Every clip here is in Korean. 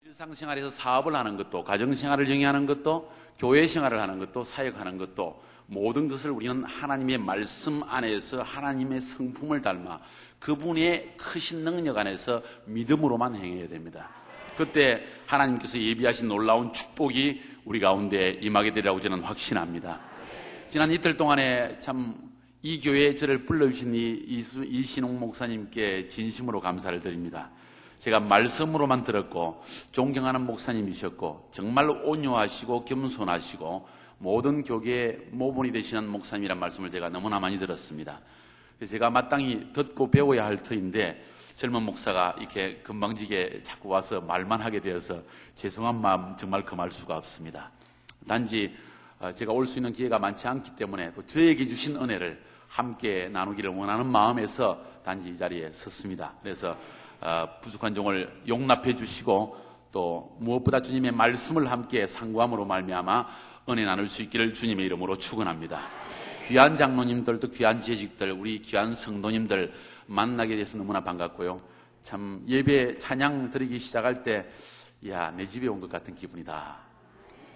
일상생활에서 사업을 하는 것도, 가정생활을 영위하는 것도, 교회생활을 하는 것도, 사역하는 것도 모든 것을 우리는 하나님의 말씀 안에서 하나님의 성품을 닮아 그분의 크신 능력 안에서 믿음으로만 행해야 됩니다. 그때 하나님께서 예비하신 놀라운 축복이 우리 가운데 임하게 되리라고 저는 확신합니다. 지난 이틀 동안에 참 이 교회에 저를 불러주신 이신홍 목사님께 진심으로 감사를 드립니다. 제가 말씀으로만 들었고 존경하는 목사님이셨고 정말 온유하시고 겸손하시고 모든 교계의 모본이 되시는 목사님이란 말씀을 제가 너무나 많이 들었습니다. 그래서 제가 마땅히 듣고 배워야 할 터인데 젊은 목사가 이렇게 금방지게 자꾸 와서 말만 하게 되어서 죄송한 마음 정말 금할 수가 없습니다. 단지 제가 올 수 있는 기회가 많지 않기 때문에 또 저에게 주신 은혜를 함께 나누기를 원하는 마음에서 단지 이 자리에 섰습니다. 그래서 부족한 종을 용납해 주시고 또 무엇보다 주님의 말씀을 함께 상고함으로 말미암아 은혜 나눌 수 있기를 주님의 이름으로 축원합니다. 귀한 장로님들 또 귀한 재직들 우리 귀한 성도님들 만나게 돼서 너무나 반갑고요. 참 예배 찬양 드리기 시작할 때 내 집에 온 것 같은 기분이다.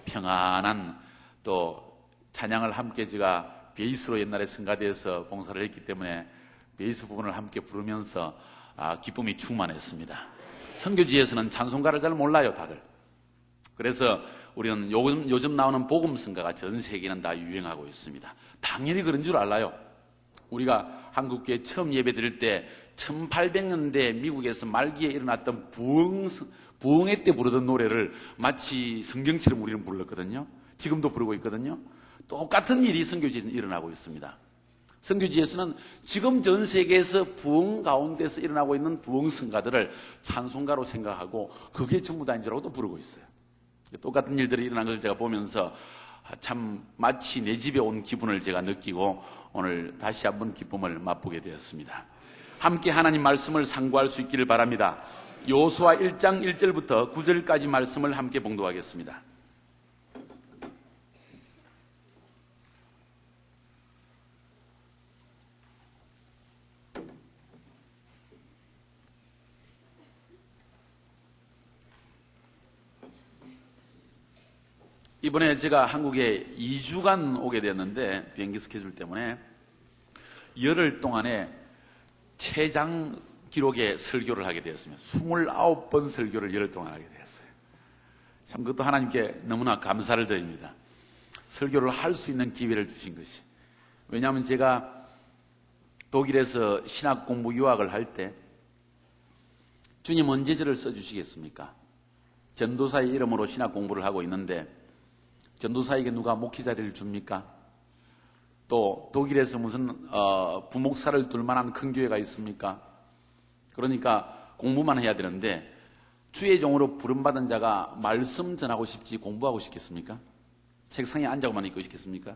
평안한 또 찬양을 함께 제가 베이스로 옛날에 성가대에서 봉사를 했기 때문에 베이스 부분을 함께 부르면서 기쁨이 충만했습니다. 선교지에서는 찬송가를 잘 몰라요, 다들. 그래서 우리는 요즘 나오는 복음성가가 전 세계는 다 유행하고 있습니다. 당연히 그런 줄 알아요. 우리가 한국교회 처음 예배 드릴 때 1800년대 미국에서 말기에 일어났던 부흥회 때 부르던 노래를 마치 성경처럼 우리는 불렀거든요. 지금도 부르고 있거든요. 똑같은 일이 선교지에서 일어나고 있습니다. 선교지에서는 지금 전 세계에서 부흥 가운데서 일어나고 있는 부흥성가들을 찬송가로 생각하고 그게 전부 다인 줄 알고 또 부르고 있어요. 똑같은 일들이 일어난 것을 제가 보면서 참 마치 내 집에 온 기분을 제가 느끼고 오늘 다시 한번 기쁨을 맛보게 되었습니다. 함께 하나님 말씀을 상고할 수 있기를 바랍니다. 여호수아 1장 1절부터 9절까지 말씀을 함께 봉독하겠습니다. 이번에 제가 한국에 2주간 오게 되었는데 비행기 스케줄 때문에 열흘 동안에 최장 기록의 설교를 하게 되었습니다. 29번 설교를 열흘 동안 하게 되었어요. 참 그것도 하나님께 너무나 감사를 드립니다. 설교를 할 수 있는 기회를 주신 것이. 왜냐하면 제가 독일에서 신학 공부 유학을 할 때 주님 언제 저를 써주시겠습니까? 전도사의 이름으로 신학 공부를 하고 있는데 전도사에게 누가 목회 자리를 줍니까? 또 독일에서 무슨 부목사를 둘 만한 큰 교회가 있습니까? 그러니까 공부만 해야 되는데 주의 종으로 부름받은 자가 말씀 전하고 싶지 공부하고 싶겠습니까? 책상에 앉아만 있고 싶겠습니까?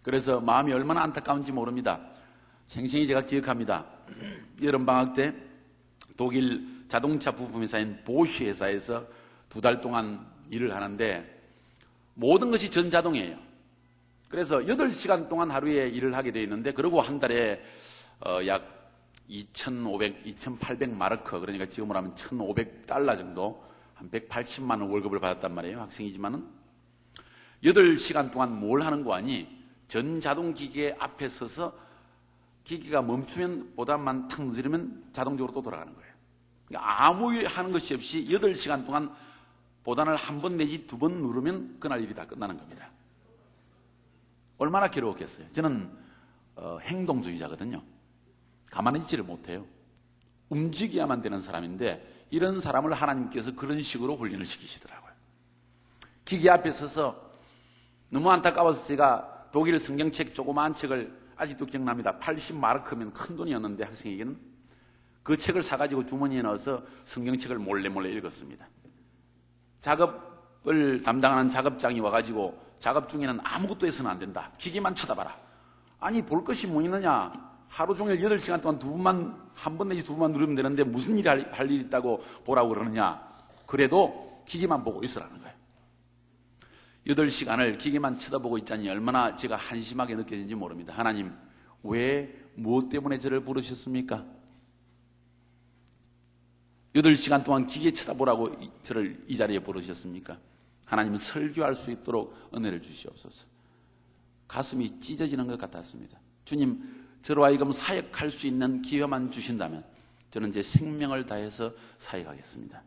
그래서 마음이 얼마나 안타까운지 모릅니다. 생생히 제가 기억합니다. 여름방학 때 독일 자동차 부품회사인 보쉬 회사에서 2달 동안 일을 하는데 모든 것이 전자동이에요. 그래서 8시간 동안 하루에 일을 하게 되어 있는데 그리고 한 달에 약 2,800 마르크, 그러니까 지금으로 하면 1,500달러 정도, 한 180만 원 월급을 받았단 말이에요. 학생이지만은 8시간 동안 뭘 하는 거 아니? 전자동 기계 앞에 서서 기계가 멈추면 보단만 탁 누르면 자동적으로 또 돌아가는 거예요. 그러니까 아무 일 하는 것이 없이 8시간 동안 보단을 한 번 내지 2번 누르면 그날 일이 다 끝나는 겁니다. 얼마나 괴로웠겠어요. 저는 행동주의자거든요. 가만히 있지를 못해요. 움직여야만 되는 사람인데 이런 사람을 하나님께서 그런 식으로 훈련을 시키시더라고요. 기계 앞에 서서 너무 안타까워서 제가 독일 성경책 조그마한 책을 아직도 기억납니다. 80마르크면 큰 돈이었는데 학생에게는 그 책을 사가지고 주머니에 넣어서 성경책을 몰래 읽었습니다. 작업을 담당하는 작업장이 와가지고 작업 중에는 아무것도 해서는 안 된다. 기계만 쳐다봐라. 아니 볼 것이 뭐 있느냐. 하루 종일 8시간 동안 한 번 내지 2번만 누르면 되는데 무슨 일이 할 일이 있다고 보라고 그러느냐. 그래도 기계만 보고 있으라는 거예요. 8시간을 기계만 쳐다보고 있자니 얼마나 제가 한심하게 느껴지는지 모릅니다. 하나님, 왜 무엇 때문에 저를 부르셨습니까? 8시간 동안 기계 쳐다보라고 저를 이 자리에 부르셨습니까? 하나님은 설교할 수 있도록 은혜를 주시옵소서. 가슴이 찢어지는 것 같았습니다. 주님, 저로 하여금 사역할 수 있는 기회만 주신다면 저는 제 생명을 다해서 사역하겠습니다.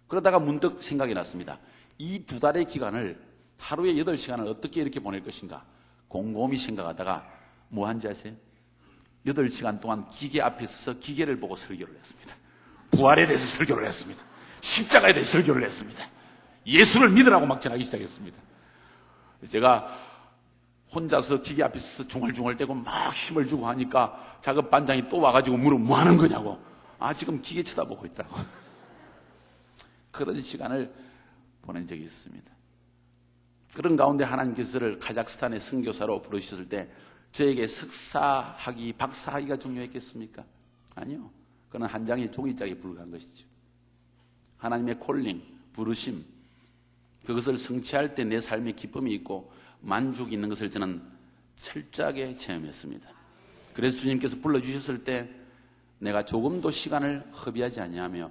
그러다가 문득 생각이 났습니다. 이 2달의 기간을 하루에 8시간을 어떻게 이렇게 보낼 것인가 곰곰이 생각하다가 뭐 한지 아세요? 8시간 동안 기계 앞에 서서 기계를 보고 설교를 했습니다. 부활에 대해서 설교를 했습니다. 십자가에 대해서 설교를 했습니다. 예수를 믿으라고 막 전하기 시작했습니다. 제가 혼자서 기계 앞에 서서 중얼중얼대고 막 힘을 주고 하니까 작업 반장이 또 와가지고 물어 뭐 하는 거냐고. 지금 기계 쳐다보고 있다고. 그런 시간을 보낸 적이 있습니다. 그런 가운데 하나님께서 저를 카자흐스탄의 선교사로 부르셨을 때 저에게 석사학위, 박사학위가 중요했겠습니까? 아니요. 그건 한 장의 종이짝에 불과한 것이죠. 하나님의 콜링, 부르심, 그것을 성취할 때 내 삶에 기쁨이 있고 만족이 있는 것을 저는 철저하게 체험했습니다. 그래서 주님께서 불러주셨을 때 내가 조금도 시간을 허비하지 아니하며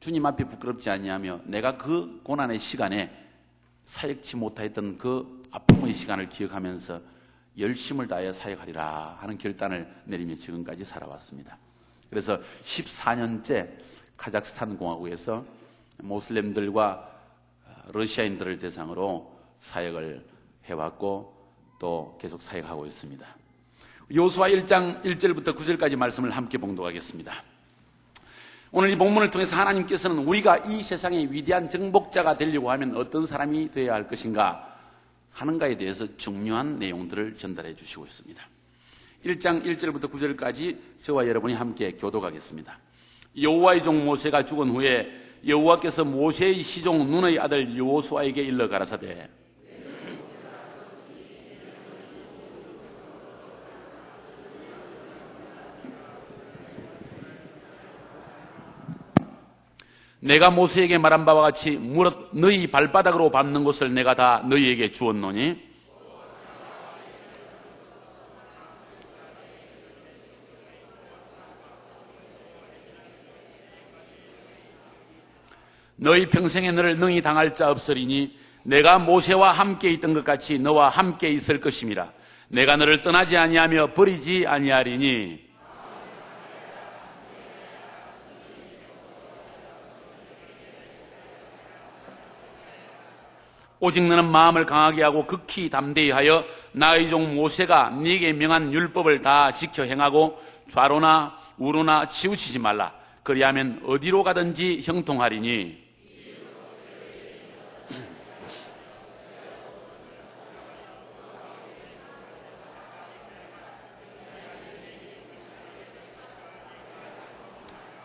주님 앞에 부끄럽지 아니하며 내가 그 고난의 시간에 사역치 못했던 그 아픔의 시간을 기억하면서 열심을 다해 사역하리라 하는 결단을 내리며 지금까지 살아왔습니다. 그래서 14년째 카자흐스탄 공화국에서 모슬렘들과 러시아인들을 대상으로 사역을 해왔고 또 계속 사역하고 있습니다. 요수아 1장 1절부터 9절까지 말씀을 함께 봉독하겠습니다. 오늘 이 본문을 통해서 하나님께서는 우리가 이 세상의 위대한 정복자가 되려고 하면 어떤 사람이 되어야 할 것인가 하는가에 대해서 중요한 내용들을 전달해 주시고 있습니다. 1장 1절부터 9절까지 저와 여러분이 함께 교독하겠습니다. 여호와의 종 모세가 죽은 후에 여호와께서 모세의 시종 눈의 아들 여호수아에게 일러 가라사대 내가 모세에게 말한 바와 같이 무릇 너희 발바닥으로 밟는 것을 내가 다 너희에게 주었노니 너희 평생에 너를 능히 당할 자 없으리니 내가 모세와 함께 있던 것 같이 너와 함께 있을 것임이라. 내가 너를 떠나지 아니하며 버리지 아니하리니 오직 너는 마음을 강하게 하고 극히 담대히 하여 나의 종 모세가 네게 명한 율법을 다 지켜 행하고 좌로나 우로나 치우치지 말라. 그리하면 어디로 가든지 형통하리니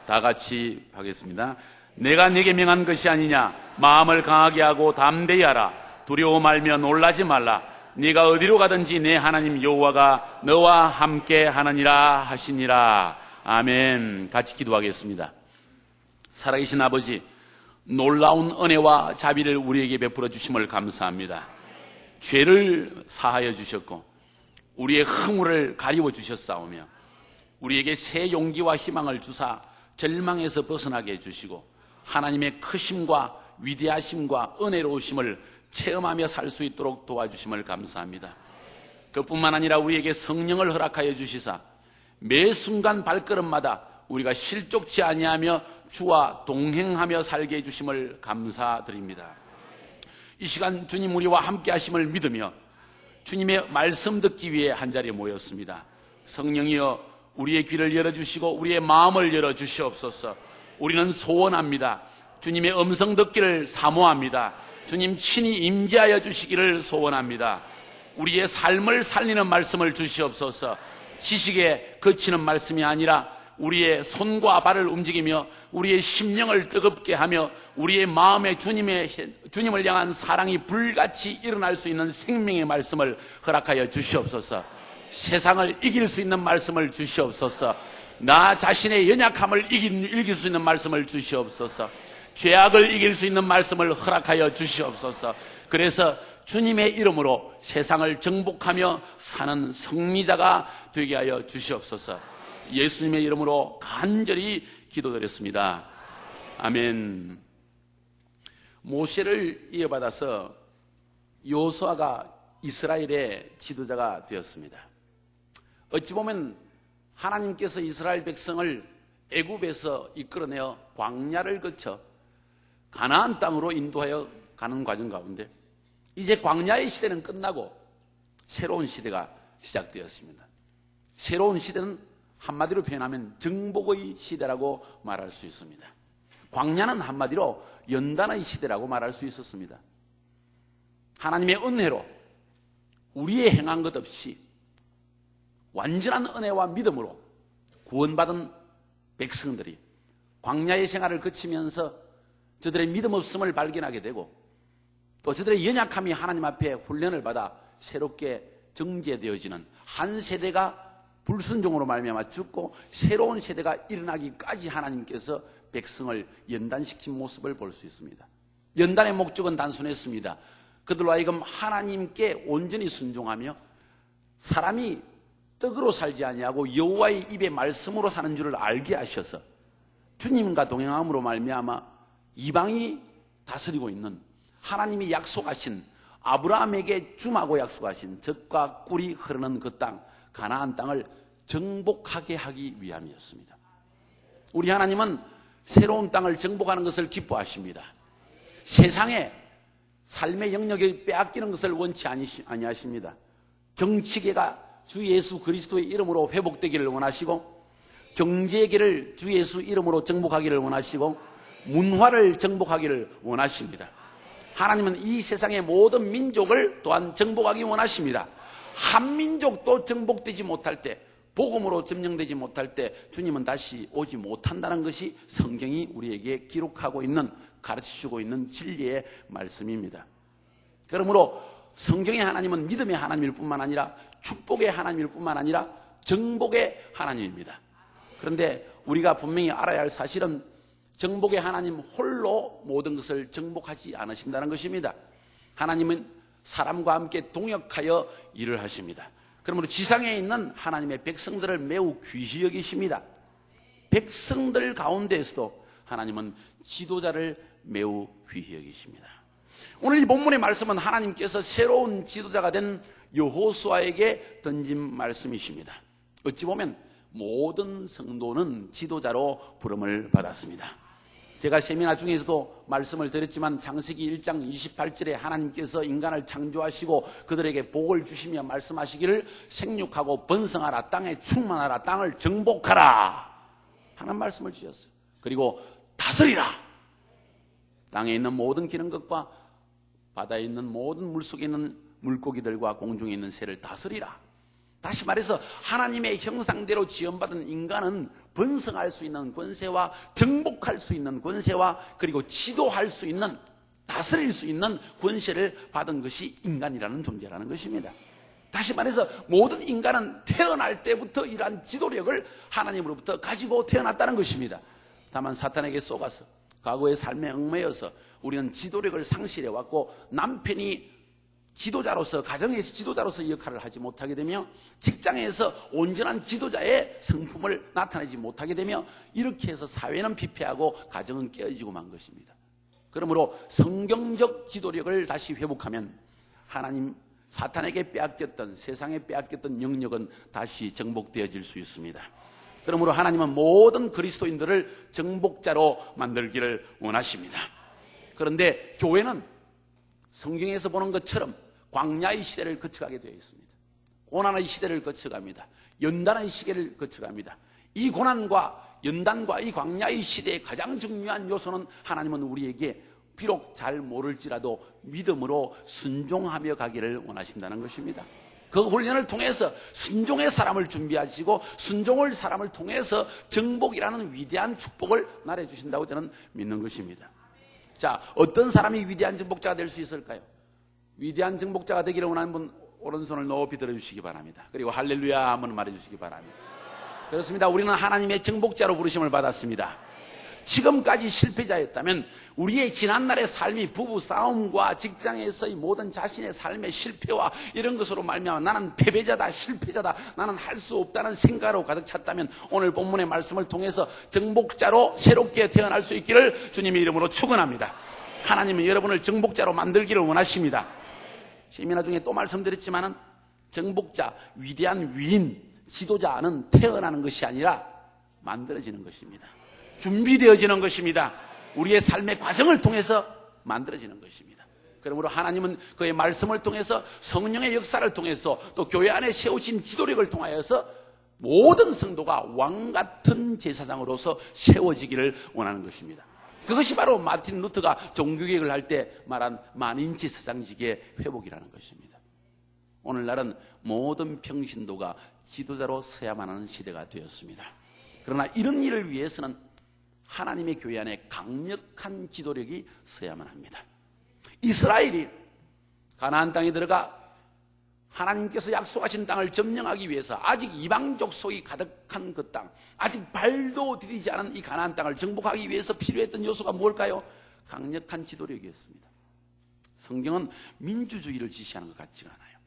다 같이 하겠습니다. 내가 네게 명한 것이 아니냐. 마음을 강하게 하고 담대히 하라. 두려워 말며 놀라지 말라. 네가 어디로 가든지 내 하나님 여호와가 너와 함께 하느니라 하시니라. 아멘. 같이 기도하겠습니다. 살아계신 아버지, 놀라운 은혜와 자비를 우리에게 베풀어 주심을 감사합니다. 죄를 사하여 주셨고 우리의 허물을 가리워 주셨사오며 우리에게 새 용기와 희망을 주사 절망에서 벗어나게 해주시고 하나님의 크심과 위대하심과 은혜로우심을 체험하며 살 수 있도록 도와주심을 감사합니다. 그뿐만 아니라 우리에게 성령을 허락하여 주시사 매 순간 발걸음마다 우리가 실족치 아니하며 주와 동행하며 살게 해주심을 감사드립니다. 이 시간 주님 우리와 함께 하심을 믿으며 주님의 말씀 듣기 위해 한자리에 모였습니다. 성령이여 우리의 귀를 열어주시고 우리의 마음을 열어주시옵소서. 우리는 소원합니다. 주님의 음성 듣기를 사모합니다. 주님 친히 임재하여 주시기를 소원합니다. 우리의 삶을 살리는 말씀을 주시옵소서. 지식에 그치는 말씀이 아니라 우리의 손과 발을 움직이며 우리의 심령을 뜨겁게 하며 우리의 마음에 주님을 향한 사랑이 불같이 일어날 수 있는 생명의 말씀을 허락하여 주시옵소서. 세상을 이길 수 있는 말씀을 주시옵소서. 나 자신의 연약함을 이길 수 있는 말씀을 주시옵소서. 죄악을 이길 수 있는 말씀을 허락하여 주시옵소서. 그래서 주님의 이름으로 세상을 정복하며 사는 승리자가 되게 하여 주시옵소서. 예수님의 이름으로 간절히 기도드렸습니다. 아멘. 모세를 이어받아서 여호수아가 이스라엘의 지도자가 되었습니다. 어찌 보면 하나님께서 이스라엘 백성을 애굽에서 이끌어내어 광야를 거쳐 가나안 땅으로 인도하여 가는 과정 가운데 이제 광야의 시대는 끝나고 새로운 시대가 시작되었습니다. 새로운 시대는 한마디로 표현하면 정복의 시대라고 말할 수 있습니다. 광야는 한마디로 연단의 시대라고 말할 수 있었습니다. 하나님의 은혜로 우리의 행한 것 없이 완전한 은혜와 믿음으로 구원받은 백성들이 광야의 생활을 거치면서 저들의 믿음 없음을 발견하게 되고 또 저들의 연약함이 하나님 앞에 훈련을 받아 새롭게 정제되어지는 한 세대가 불순종으로 말미암아 죽고 새로운 세대가 일어나기까지 하나님께서 백성을 연단시킨 모습을 볼 수 있습니다. 연단의 목적은 단순했습니다. 그들로 하여금 하나님께 온전히 순종하며 사람이 떡으로 살지 아니하고 여호와의 입의 말씀으로 사는 줄을 알게 하셔서 주님과 동행함으로 말미암아 이방이 다스리고 있는 하나님이 약속하신 아브라함에게 줌하고 약속하신 젖과 꿀이 흐르는 그 땅 가나안 땅을 정복하게 하기 위함이었습니다. 우리 하나님은 새로운 땅을 정복하는 것을 기뻐하십니다. 세상에 삶의 영역에 빼앗기는 것을 원치 아니하십니다. 정치계가 주 예수 그리스도의 이름으로 회복되기를 원하시고 경제계를 주 예수 이름으로 정복하기를 원하시고 문화를 정복하기를 원하십니다. 하나님은 이 세상의 모든 민족을 또한 정복하기 원하십니다. 한 민족도 정복되지 못할 때, 복음으로 점령되지 못할 때 주님은 다시 오지 못한다는 것이 성경이 우리에게 기록하고 있는, 가르치시고 있는 진리의 말씀입니다. 그러므로 성경의 하나님은 믿음의 하나님일 뿐만 아니라 축복의 하나님일 뿐만 아니라 정복의 하나님입니다. 그런데 우리가 분명히 알아야 할 사실은 정복의 하나님 홀로 모든 것을 정복하지 않으신다는 것입니다. 하나님은 사람과 함께 동역하여 일을 하십니다. 그러므로 지상에 있는 하나님의 백성들을 매우 귀히 여기십니다. 백성들 가운데에서도 하나님은 지도자를 매우 귀히 여기십니다. 오늘 이 본문의 말씀은 하나님께서 새로운 지도자가 된 여호수아에게 던진 말씀이십니다. 어찌 보면 모든 성도는 지도자로 부름을 받았습니다. 제가 세미나 중에서도 말씀을 드렸지만 창세기 1장 28절에 하나님께서 인간을 창조하시고 그들에게 복을 주시며 말씀하시기를 생육하고 번성하라, 땅에 충만하라, 땅을 정복하라 하는 말씀을 주셨어요. 그리고 다스리라, 땅에 있는 모든 기는 것과 바다에 있는 모든 물속에 있는 물고기들과 공중에 있는 새를 다스리라. 다시 말해서 하나님의 형상대로 지음받은 인간은 번성할 수 있는 권세와 정복할 수 있는 권세와 그리고 지도할 수 있는, 다스릴 수 있는 권세를 받은 것이 인간이라는 존재라는 것입니다. 다시 말해서 모든 인간은 태어날 때부터 이러한 지도력을 하나님으로부터 가지고 태어났다는 것입니다. 다만 사탄에게 속아서 과거의 삶에 얽매여서 우리는 지도력을 상실해왔고 남편이 지도자로서, 가정에서 지도자로서 이 역할을 하지 못하게 되며 직장에서 온전한 지도자의 성품을 나타내지 못하게 되며 이렇게 해서 사회는 피폐하고 가정은 깨어지고 만 것입니다. 그러므로 성경적 지도력을 다시 회복하면 하나님, 사탄에게 빼앗겼던, 세상에 빼앗겼던 영역은 다시 정복되어질 수 있습니다. 그러므로 하나님은 모든 그리스도인들을 정복자로 만들기를 원하십니다. 그런데 교회는 성경에서 보는 것처럼 광야의 시대를 거쳐가게 되어 있습니다. 고난의 시대를 거쳐갑니다. 연단의 시대를 거쳐갑니다. 이 고난과 연단과 이 광야의 시대의 가장 중요한 요소는 하나님은 우리에게 비록 잘 모를지라도 믿음으로 순종하며 가기를 원하신다는 것입니다. 그 훈련을 통해서 순종의 사람을 준비하시고 순종을 사람을 통해서 정복이라는 위대한 축복을 나눠 주신다고 저는 믿는 것입니다. 자, 어떤 사람이 위대한 정복자가 될 수 있을까요? 위대한 정복자가 되기를 원하는 분 오른손을 높이 들어주시기 바랍니다. 그리고 할렐루야 한번 말해주시기 바랍니다. 그렇습니다. 우리는 하나님의 정복자로 부르심을 받았습니다. 지금까지 실패자였다면 우리의 지난날의 삶이 부부 싸움과 직장에서의 모든 자신의 삶의 실패와 이런 것으로 말미암아 나는 패배자다, 실패자다, 나는 할 수 없다는 생각으로 가득 찼다면 오늘 본문의 말씀을 통해서 정복자로 새롭게 태어날 수 있기를 주님의 이름으로 축원합니다. 하나님은 여러분을 정복자로 만들기를 원하십니다. 세미나 중에 또 말씀드렸지만은 정복자, 위대한 위인, 지도자는 태어나는 것이 아니라 만들어지는 것입니다. 준비되어지는 것입니다. 우리의 삶의 과정을 통해서 만들어지는 것입니다. 그러므로 하나님은 그의 말씀을 통해서 성령의 역사를 통해서 또 교회 안에 세우신 지도력을 통하여서 모든 성도가 왕같은 제사장으로서 세워지기를 원하는 것입니다. 그것이 바로 마틴 루터가 종교개혁을 할 때 말한 만인 제사장직의 회복이라는 것입니다. 오늘날은 모든 평신도가 지도자로 서야만 하는 시대가 되었습니다. 그러나 이런 일을 위해서는 하나님의 교회 안에 강력한 지도력이 서야만 합니다. 이스라엘이 가나안 땅에 들어가 하나님께서 약속하신 땅을 점령하기 위해서 아직 이방족 속이 가득한 그 땅, 아직 발도 디디지 않은 이 가나안 땅을 정복하기 위해서 필요했던 요소가 뭘까요? 강력한 지도력이었습니다. 성경은 민주주의를 지시하는 것 같지가 않아요.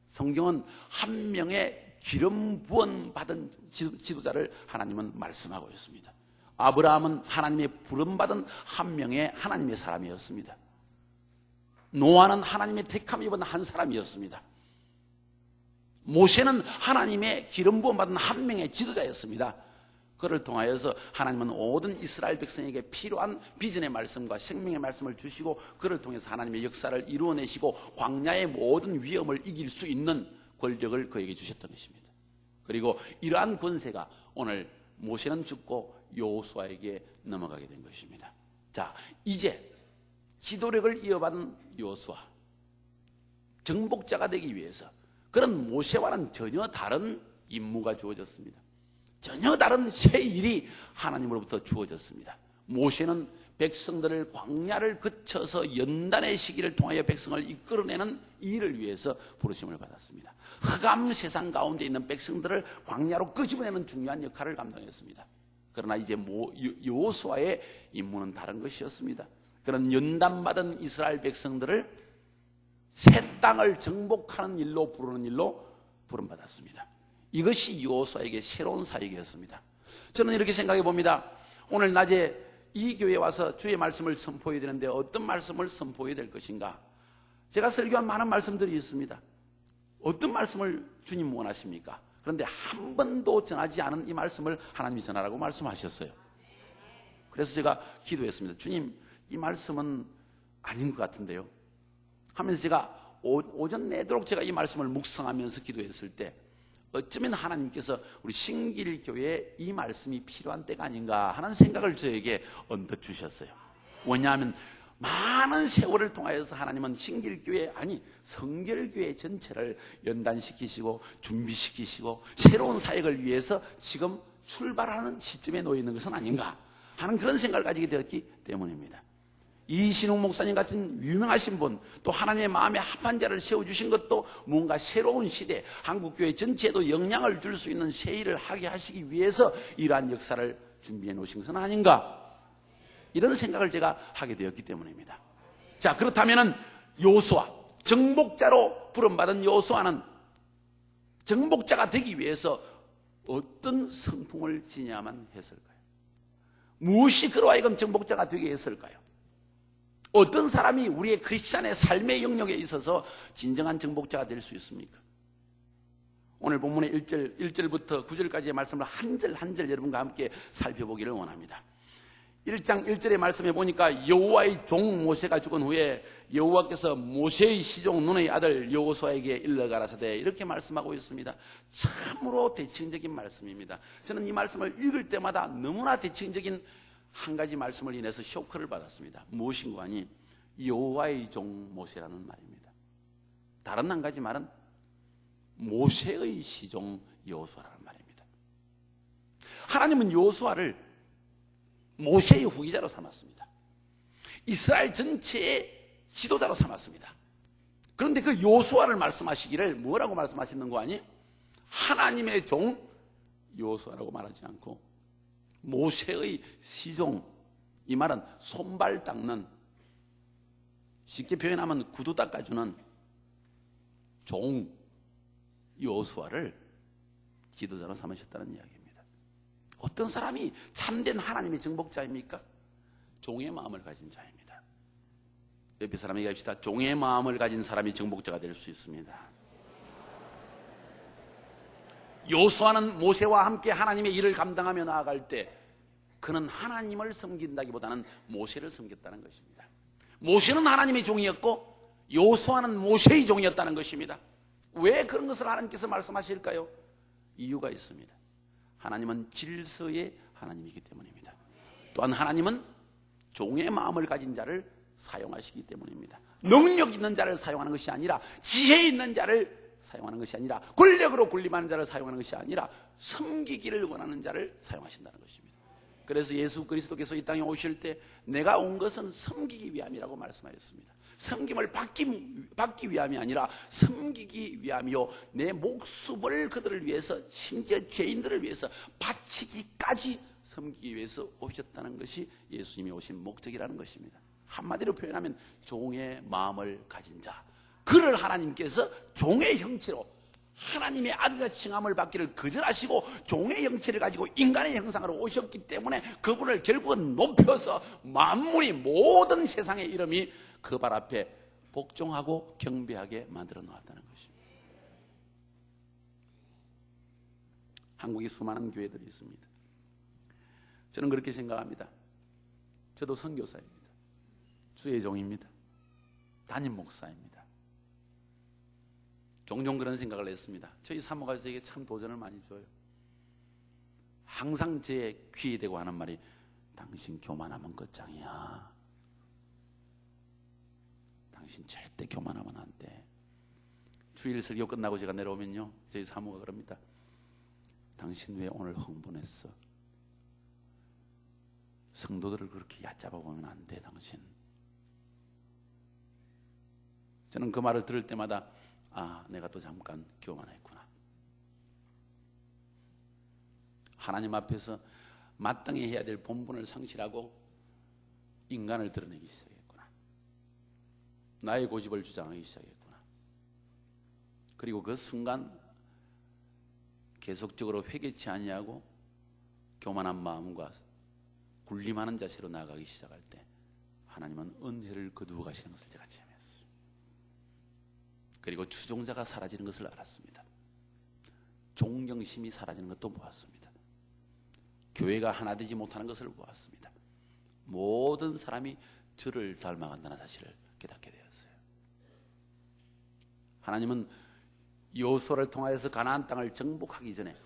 성경은 한 명의 기름 부은 받은 지도자를 하나님은 말씀하고 있습니다. 아브라함은 하나님의 부름받은 한 명의 하나님의 사람이었습니다. 노아는 하나님의 택함 입은 한 사람이었습니다. 모세는 하나님의 기름 부음 받은 한 명의 지도자였습니다. 그를 통하여서 하나님은 모든 이스라엘 백성에게 필요한 비전의 말씀과 생명의 말씀을 주시고 그를 통해서 하나님의 역사를 이루어내시고 광야의 모든 위험을 이길 수 있는 권력을 그에게 주셨던 것입니다. 그리고 이러한 권세가 오늘 모세는 죽고 여호수아에게 넘어가게 된 것입니다. 자, 이제 지도력을 이어받은 여호수아, 정복자가 되기 위해서 그런 모세와는 전혀 다른 임무가 주어졌습니다. 전혀 다른 새 일이 하나님으로부터 주어졌습니다. 모세는 백성들을 광야를 거쳐서 연단의 시기를 통하여 백성을 이끌어내는 일을 위해서 부르심을 받았습니다. 흑암 세상 가운데 있는 백성들을 광야로 끄집어내는 중요한 역할을 감당했습니다. 그러나 이제 여호수아의 임무는 다른 것이었습니다. 그런 연단받은 이스라엘 백성들을 새 땅을 정복하는 일로 부르는 일로 부름받았습니다. 이것이 여호수아에게 새로운 사역이었습니다. 저는 이렇게 생각해 봅니다. 오늘 낮에 이 교회에 와서 주의 말씀을 선포해야 되는데 어떤 말씀을 선포해야 될 것인가? 제가 설교한 많은 말씀들이 있습니다. 어떤 말씀을 주님 원하십니까? 그런데 한 번도 전하지 않은 이 말씀을 하나님이 전하라고 말씀하셨어요. 그래서 제가 기도했습니다. 주님, 이 말씀은 아닌 것 같은데요. 하면서 제가 오전 내도록 제가 이 말씀을 묵상하면서 기도했을 때 어쩌면 하나님께서 우리 신길교회에 이 말씀이 필요한 때가 아닌가 하는 생각을 저에게 언뜻 주셨어요. 왜냐하면 많은 세월을 통하여서 하나님은 신길교회, 아니 성결교회 전체를 연단시키시고 준비시키시고 새로운 사역을 위해서 지금 출발하는 시점에 놓여 있는 것은 아닌가 하는 그런 생각을 가지게 되었기 때문입니다. 이신웅 목사님 같은 유명하신 분, 또 하나님의 마음에 합한 자를 세워주신 것도 뭔가 새로운 시대, 한국교회 전체에도 영향을 줄 수 있는 새 일을 하게 하시기 위해서 이러한 역사를 준비해 놓으신 것은 아닌가, 이런 생각을 제가 하게 되었기 때문입니다. 자, 그렇다면 여호수아, 정복자로 부름받은 여호수아는 정복자가 되기 위해서 어떤 성품을 지녀야만 했을까요? 무엇이 그로 하여금 정복자가 되게 했을까요? 어떤 사람이 우리의 크리스찬의 삶의 영역에 있어서 진정한 정복자가 될 수 있습니까? 오늘 본문의 1절부터 9절까지의 말씀을 한 절 한 절 여러분과 함께 살펴보기를 원합니다. 1장 1절의 말씀에 보니까 여호와의 종 모세가 죽은 후에 여호와께서 모세의 시종 눈의 아들 여호수아에게 일러가라사대, 이렇게 말씀하고 있습니다. 참으로 대칭적인 말씀입니다. 저는 이 말씀을 읽을 때마다 너무나 대칭적인 한 가지 말씀을 인해서 쇼크를 받았습니다. 무엇인가 하니 여호와의 종 모세라는 말입니다. 다른 한 가지 말은 모세의 시종 여호수아라는 말입니다. 하나님은 여호수아를 모세의 후기자로 삼았습니다. 이스라엘 전체의 지도자로 삼았습니다. 그런데 그 여호수아를 말씀하시기를 뭐라고 말씀하시는 거 아니? 하나님의 종 여호수아라고 말하지 않고 모세의 시종, 이 말은 손발 닦는, 쉽게 표현하면 구두 닦아주는 종 여호수아를 지도자로 삼으셨다는 이야기입니다. 어떤 사람이 참된 하나님의 정복자입니까? 종의 마음을 가진 자입니다. 옆에 사람 얘기합시다. 종의 마음을 가진 사람이 정복자가 될 수 있습니다. 여호수아는 모세와 함께 하나님의 일을 감당하며 나아갈 때 그는 하나님을 섬긴다기보다는 모세를 섬겼다는 것입니다. 모세는 하나님의 종이었고 여호수아는 모세의 종이었다는 것입니다. 왜 그런 것을 하나님께서 말씀하실까요? 이유가 있습니다. 하나님은 질서의 하나님이기 때문입니다. 또한 하나님은 종의 마음을 가진 자를 사용하시기 때문입니다. 능력 있는 자를 사용하는 것이 아니라, 지혜 있는 자를 사용하는 것이 아니라, 권력으로 군림하는 자를 사용하는 것이 아니라 섬기기를 원하는 자를 사용하신다는 것입니다. 그래서 예수 그리스도께서 이 땅에 오실 때 내가 온 것은 섬기기 위함이라고 말씀하셨습니다. 섬김을 받기 위함이 아니라 섬기기 위함이요, 내 목숨을 그들을 위해서, 심지어 죄인들을 위해서 바치기까지 섬기기 위해서 오셨다는 것이 예수님이 오신 목적이라는 것입니다. 한마디로 표현하면 종의 마음을 가진 자, 그를 하나님께서 종의 형체로 하나님의 아들이라 칭함을 받기를 거절하시고 종의 형체를 가지고 인간의 형상으로 오셨기 때문에 그분을 결국은 높여서 만물이, 모든 세상의 이름이 그 발 앞에 복종하고 경배하게 만들어 놓았다는 것입니다. 한국에 수많은 교회들이 있습니다. 저는 그렇게 생각합니다. 저도 선교사입니다. 주의 종입니다. 담임 목사입니다. 종종 그런 생각을 했습니다. 저희 사모가 저에게 참 도전을 많이 줘요. 항상 제 귀에 대고 하는 말이, 당신 교만하면 끝장이야. 당신 절대 교만하면 안 돼. 주일 설교 끝나고 제가 내려오면요, 저희 사모가 그럽니다. 당신 왜 오늘 흥분했어? 성도들을 그렇게 얕잡아 보면 안 돼, 당신. 저는 그 말을 들을 때마다 내가 또 잠깐 교만했구나. 하나님 앞에서 마땅히 해야 될 본분을 상실하고 인간을 드러내기 시작했구나. 나의 고집을 주장하기 시작했구나. 그리고 그 순간 계속적으로 회개치 아니하고 교만한 마음과 군림하는 자세로 나아가기 시작할 때 하나님은 은혜를 거두어 가시는 것을 제가 체험했어요. 그리고 추종자가 사라지는 것을 알았습니다. 존경심이 사라지는 것도 보았습니다. 교회가 하나 되지 못하는 것을 보았습니다. 모든 사람이 저를 닮아간다는 사실을 깨닫게 되었어요. 하나님은 여호수아를 통하여서 가나안 땅을 정복하기 전에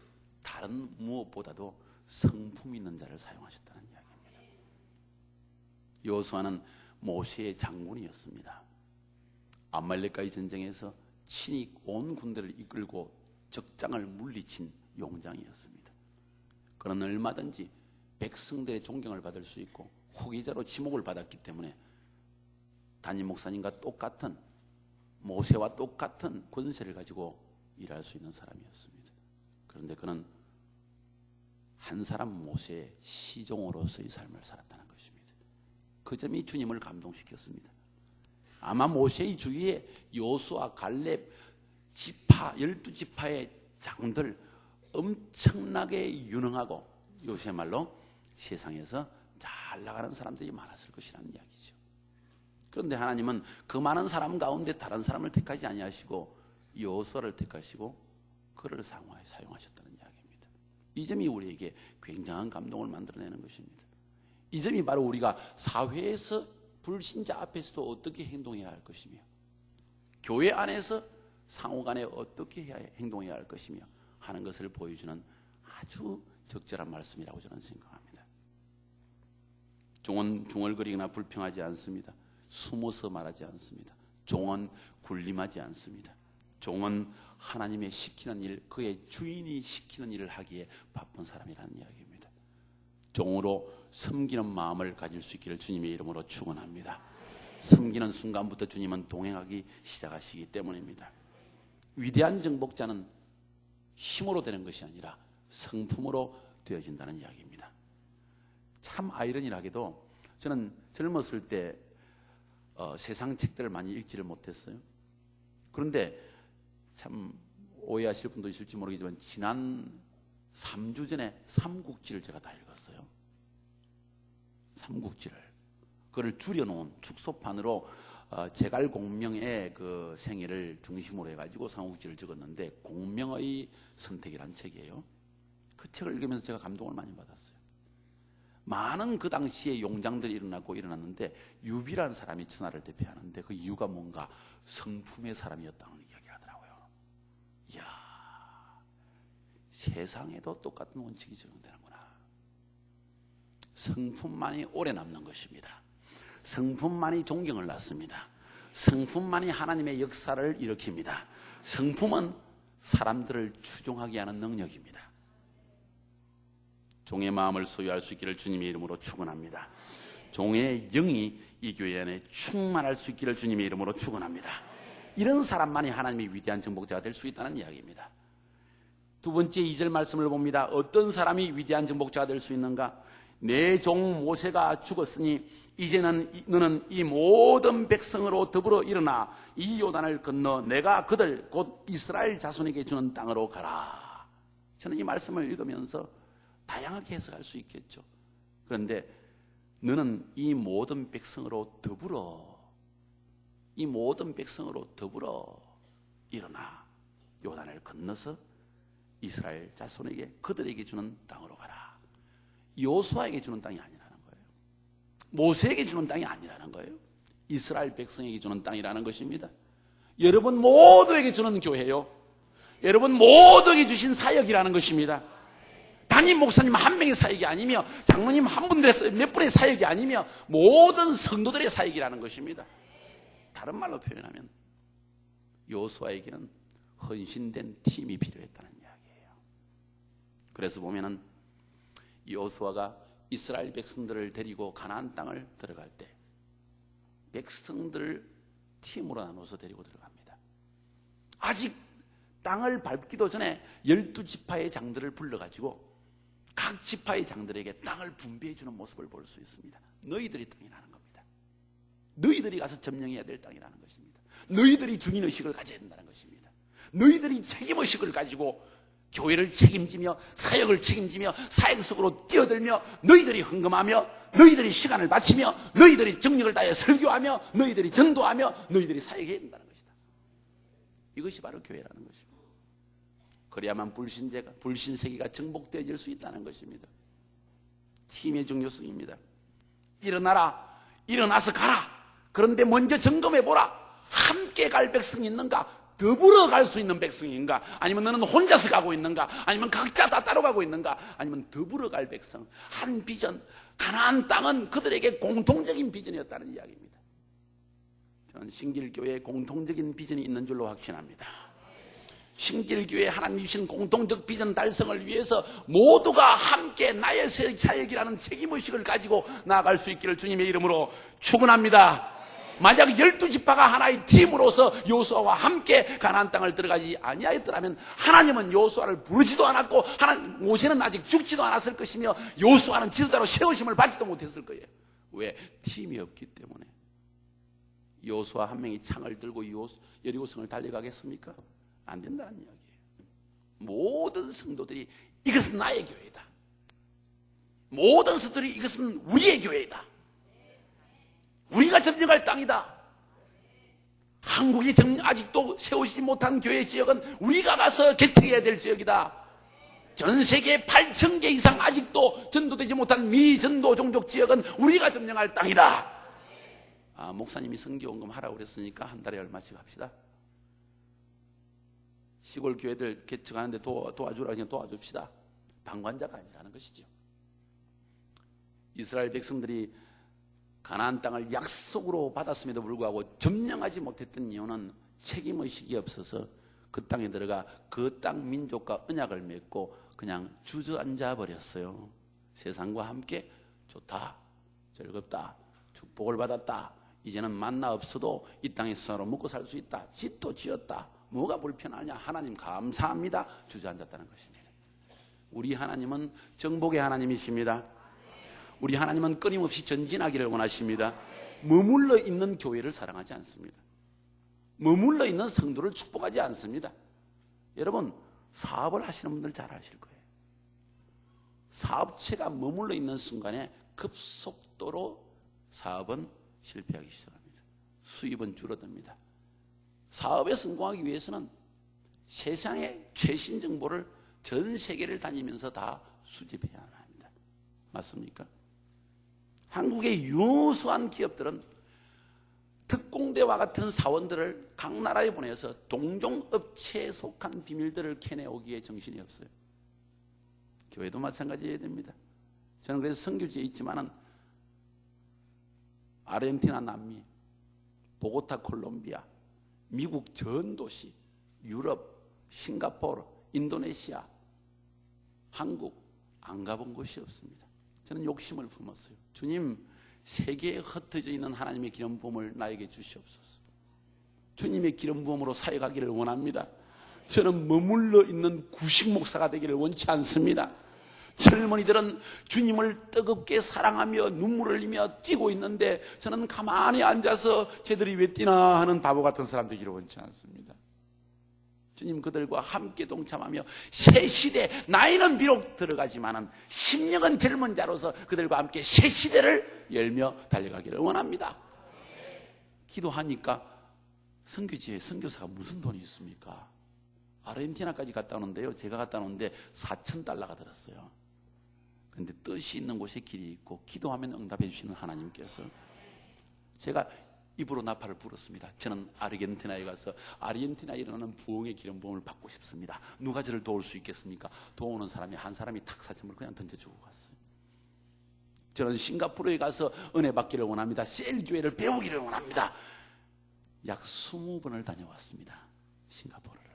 다른 무엇보다도 성품 있는 자를 사용하셨다는 이야기입니다. 여호수아는 모세의 장군이었습니다. 아말렉과의 전쟁에서 친히 온 군대를 이끌고 적장을 물리친 용장이었습니다. 그는 얼마든지 백성들의 존경을 받을 수 있고 후계자로 지목을 받았기 때문에 담임 목사님과 똑같은, 모세와 똑같은 권세를 가지고 일할 수 있는 사람이었습니다. 그런데 그는 한 사람 모세의 시종으로서의 삶을 살았다는 것입니다. 그 점이 주님을 감동시켰습니다. 아마 모세의 주위에 여호수아, 갈렙, 지파, 12지파의 장들, 엄청나게 유능하고 요새 말로 세상에서 잘 나가는 사람들이 많았을 것이라는 이야기죠. 그런데 하나님은 그 많은 사람 가운데 다른 사람을 택하지 아니하시고 여호수아를 택하시고 그를 사용하셨다는 이야기입니다. 이 점이 우리에게 굉장한 감동을 만들어내는 것입니다. 이 점이 바로 우리가 사회에서 불신자 앞에서도 어떻게 행동해야 할 것이며, 교회 안에서 상호간에 어떻게 행동해야 할 것이며 하는 것을 보여주는 아주 적절한 말씀이라고 저는 생각합니다. 종은 중얼거리거나 불평하지 않습니다. 숨어서 말하지 않습니다. 종은 군림하지 않습니다. 종은 하나님의 시키는 일, 그의 주인이 시키는 일을 하기에 바쁜 사람이라는 이야기입니다. 종으로 섬기는 마음을 가질 수 있기를 주님의 이름으로 축원합니다. 섬기는 순간부터 주님은 동행하기 시작하시기 때문입니다. 위대한 정복자는 힘으로 되는 것이 아니라 성품으로 되어진다는 이야기입니다. 참 아이러니하게도 저는 젊었을 때 세상 책들을 많이 읽지를 못했어요. 그런데 참 오해하실 분도 있을지 모르겠지만 지난 3주 전에 삼국지를 제가 다 읽었어요. 삼국지를. 그걸 줄여놓은 축소판으로 제갈공명의 그 생애를 중심으로 해가지고 삼국지를 적었는데 공명의 선택이라는 책이에요. 그 책을 읽으면서 제가 감동을 많이 받았어요. 많은 그 당시에 용장들이 일어났는데 유비라는 사람이 천하를 대표하는데 그 이유가 뭔가 성품의 사람이었다는 이야기를 하더라고요. 이야, 세상에도 똑같은 원칙이 적용되는구나. 성품만이 오래 남는 것입니다. 성품만이 존경을 낳습니다. 성품만이 하나님의 역사를 일으킵니다. 성품은 사람들을 추종하게 하는 능력입니다. 종의 마음을 소유할 수 있기를 주님의 이름으로 축원합니다. 종의 영이 이 교회 안에 충만할 수 있기를 주님의 이름으로 축원합니다. 이런 사람만이 하나님의 위대한 정복자가 될 수 있다는 이야기입니다. 두 번째 2절 말씀을 봅니다. 어떤 사람이 위대한 정복자가 될 수 있는가? 내 종 모세가 죽었으니 이제는 너는 이 모든 백성으로 더불어 일어나 이 요단을 건너 내가 그들 곧 이스라엘 자손에게 주는 땅으로 가라. 저는 이 말씀을 읽으면서 다양하게 해석할 수 있겠죠. 그런데 너는 이 모든 백성으로 더불어 일어나 요단을 건너서 이스라엘 자손에게 그들에게 주는 땅으로 가라. 여호수아에게 주는 땅이 아니라는 거예요. 모세에게 주는 땅이 아니라는 거예요. 이스라엘 백성에게 주는 땅이라는 것입니다. 여러분 모두에게 주는 교회요. 여러분 모두에게 주신 사역이라는 것입니다. 담임 목사님 한 명의 사역이 아니며 장로님 한 분의 몇 분의 사역이 아니며 모든 성도들의 사역이라는 것입니다. 다른 말로 표현하면 여호수아에게는 헌신된 팀이 필요했다는 이야기예요. 그래서 보면은 여호수아가 이스라엘 백성들을 데리고 가나안 땅을 들어갈 때 백성들을 팀으로 나눠서 데리고 들어갑니다. 아직 땅을 밟기도 전에 12지파의 장들을 불러가지고 각 지파의 장들에게 땅을 분배해 주는 모습을 볼 수 있습니다. 너희들이 땅이라는 겁니다. 너희들이 가서 점령해야 될 땅이라는 것입니다. 너희들이 주인의식을 가져야 된다는 것입니다. 너희들이 책임의식을 가지고 교회를 책임지며 사역을 책임지며 사역 속으로 뛰어들며 너희들이 헌금하며 너희들이 시간을 바치며 너희들이 정력을 다해 설교하며 너희들이 전도하며 너희들이 사역해야 된다는 것이다. 이것이 바로 교회라는 것입니다. 그래야만 불신세계가 정복되어질 수 있다는 것입니다. 팀의 중요성입니다. 일어나라. 일어나서 가라. 그런데 먼저 점검해보라. 함께 갈 백성이 있는가? 더불어 갈 수 있는 백성인가? 아니면 너는 혼자서 가고 있는가? 아니면 각자 다 따로 가고 있는가? 아니면 더불어 갈 백성. 한 비전. 가나안 땅은 그들에게 공통적인 비전이었다는 이야기입니다. 저는 신길교회에 공통적인 비전이 있는 줄로 확신합니다. 신길교회 하나님이 주신 공통적 비전 달성을 위해서 모두가 함께 나의 사역이라는 책임의식을 가지고 나아갈 수 있기를 주님의 이름으로 축원합니다. 만약 12지파가 하나의 팀으로서 여호수아와 함께 가나안 땅을 들어가지 아니하였더라면 하나님은 여호수아를 부르지도 않았고 모세는 아직 죽지도 않았을 것이며 여호수아는 지도자로 세우심을 받지도 못했을 거예요. 왜? 팀이 없기 때문에. 여호수아 한 명이 창을 들고 여리고성을 달려가겠습니까? 안 된다는 이야기예요. 모든 성도들이 이것은 나의 교회다. 모든 성도들이 이것은 우리의 교회다. 우리가 점령할 땅이다. 한국이 아직도 세우지 못한 교회 지역은 우리가 가서 개척해야 될 지역이다. 전 세계 8,000개 이상 아직도 전도되지 못한 미전도 종족 지역은 우리가 점령할 땅이다. 목사님이 선교원금 하라고 그랬으니까 한 달에 얼마씩 합시다. 시골 교회들 개척하는데 도와주라 그냥 도와줍시다. 방관자가 아니라는 것이죠. 이스라엘 백성들이 가나안 땅을 약속으로 받았음에도 불구하고 점령하지 못했던 이유는 책임의식이 없어서 그 땅에 들어가 그 땅 민족과 언약을 맺고 그냥 주저앉아 버렸어요. 세상과 함께 좋다, 즐겁다, 축복을 받았다. 이제는 만나 없어도 이 땅에서 서로 먹고 살 수 있다. 집도 지었다. 뭐가 불편하냐? 하나님 감사합니다. 주저앉았다는 것입니다. 우리 하나님은 정복의 하나님이십니다. 우리 하나님은 끊임없이 전진하기를 원하십니다. 머물러 있는 교회를 사랑하지 않습니다. 머물러 있는 성도를 축복하지 않습니다. 여러분, 사업을 하시는 분들 잘 아실 거예요. 사업체가 머물러 있는 순간에 급속도로 사업은 실패하기 시작합니다. 수입은 줄어듭니다. 사업에 성공하기 위해서는 세상의 최신 정보를 전 세계를 다니면서 다 수집해야 합니다. 맞습니까? 한국의 유수한 기업들은 특공대와 같은 사원들을 각 나라에 보내서 동종업체에 속한 비밀들을 캐내오기에 정신이 없어요. 교회도 마찬가지여야 됩니다. 저는 그래서 선교지에 있지만은 아르헨티나 남미, 보고타 콜롬비아, 미국 전 도시, 유럽, 싱가포르, 인도네시아, 한국 안 가본 곳이 없습니다. 저는 욕심을 품었어요. 주님, 세계에 흩어져 있는 하나님의 기름 부음을 나에게 주시옵소서. 주님의 기름 부음으로 사역하기를 원합니다. 저는 머물러 있는 구식 목사가 되기를 원치 않습니다. 젊은이들은 주님을 뜨겁게 사랑하며 눈물을 흘리며 뛰고 있는데 저는 가만히 앉아서 쟤들이 왜 뛰나 하는 바보 같은 사람 되기를 원치 않습니다. 주님 그들과 함께 동참하며 새 시대, 나이는 비록 들어가지만은 심령은 젊은 자로서 그들과 함께 새 시대를 열며 달려가기를 원합니다. 기도하니까 선교지에 선교사가 무슨 돈이 있습니까? 아르헨티나까지 갔다 오는데요, 제가 갔다 오는데 $4,000가 들었어요. 그런데 뜻이 있는 곳에 길이 있고 기도하면 응답해 주시는 하나님께서, 제가 입으로 나팔을 불었습니다. 저는 아르헨티나에 가서 아르헨티나에 일어나는 부흥의 기름 부음을 받고 싶습니다. 누가 저를 도울 수 있겠습니까? 도우는 사람이 한 사람이 탁 사점을 그냥 던져주고 갔어요. 저는 싱가포르에 가서 은혜 받기를 원합니다. 셀 교회를 배우기를 원합니다. 약 20번을 다녀왔습니다. 싱가포르를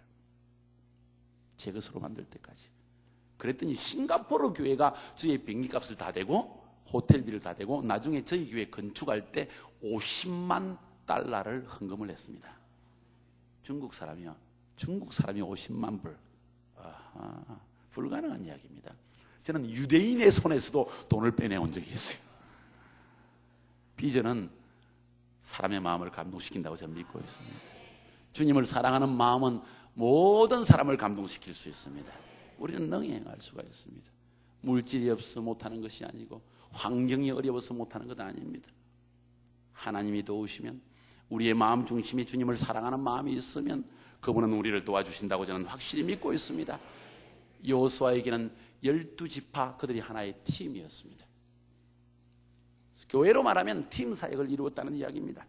제 것으로 만들 때까지. 그랬더니 싱가포르 교회가 저희 비행기값을 다 대고 호텔비를 다 대고 나중에 저희 교회 건축할 때 $50만 헌금을 했습니다. 중국 사람이 50만 불. 불가능한 이야기입니다. 저는 유대인의 손에서도 돈을 빼내온 적이 있어요. 비전은 사람의 마음을 감동시킨다고 저는 믿고 있습니다. 주님을 사랑하는 마음은 모든 사람을 감동시킬 수 있습니다. 우리는 능히 행할 수가 있습니다. 물질이 없어 못하는 것이 아니고 환경이 어려워서 못하는 것 아닙니다. 하나님이 도우시면, 우리의 마음 중심에 주님을 사랑하는 마음이 있으면 그분은 우리를 도와주신다고 저는 확실히 믿고 있습니다. 여호수아에게는 12지파, 그들이 하나의 팀이었습니다. 교회로 말하면 팀 사역을 이루었다는 이야기입니다.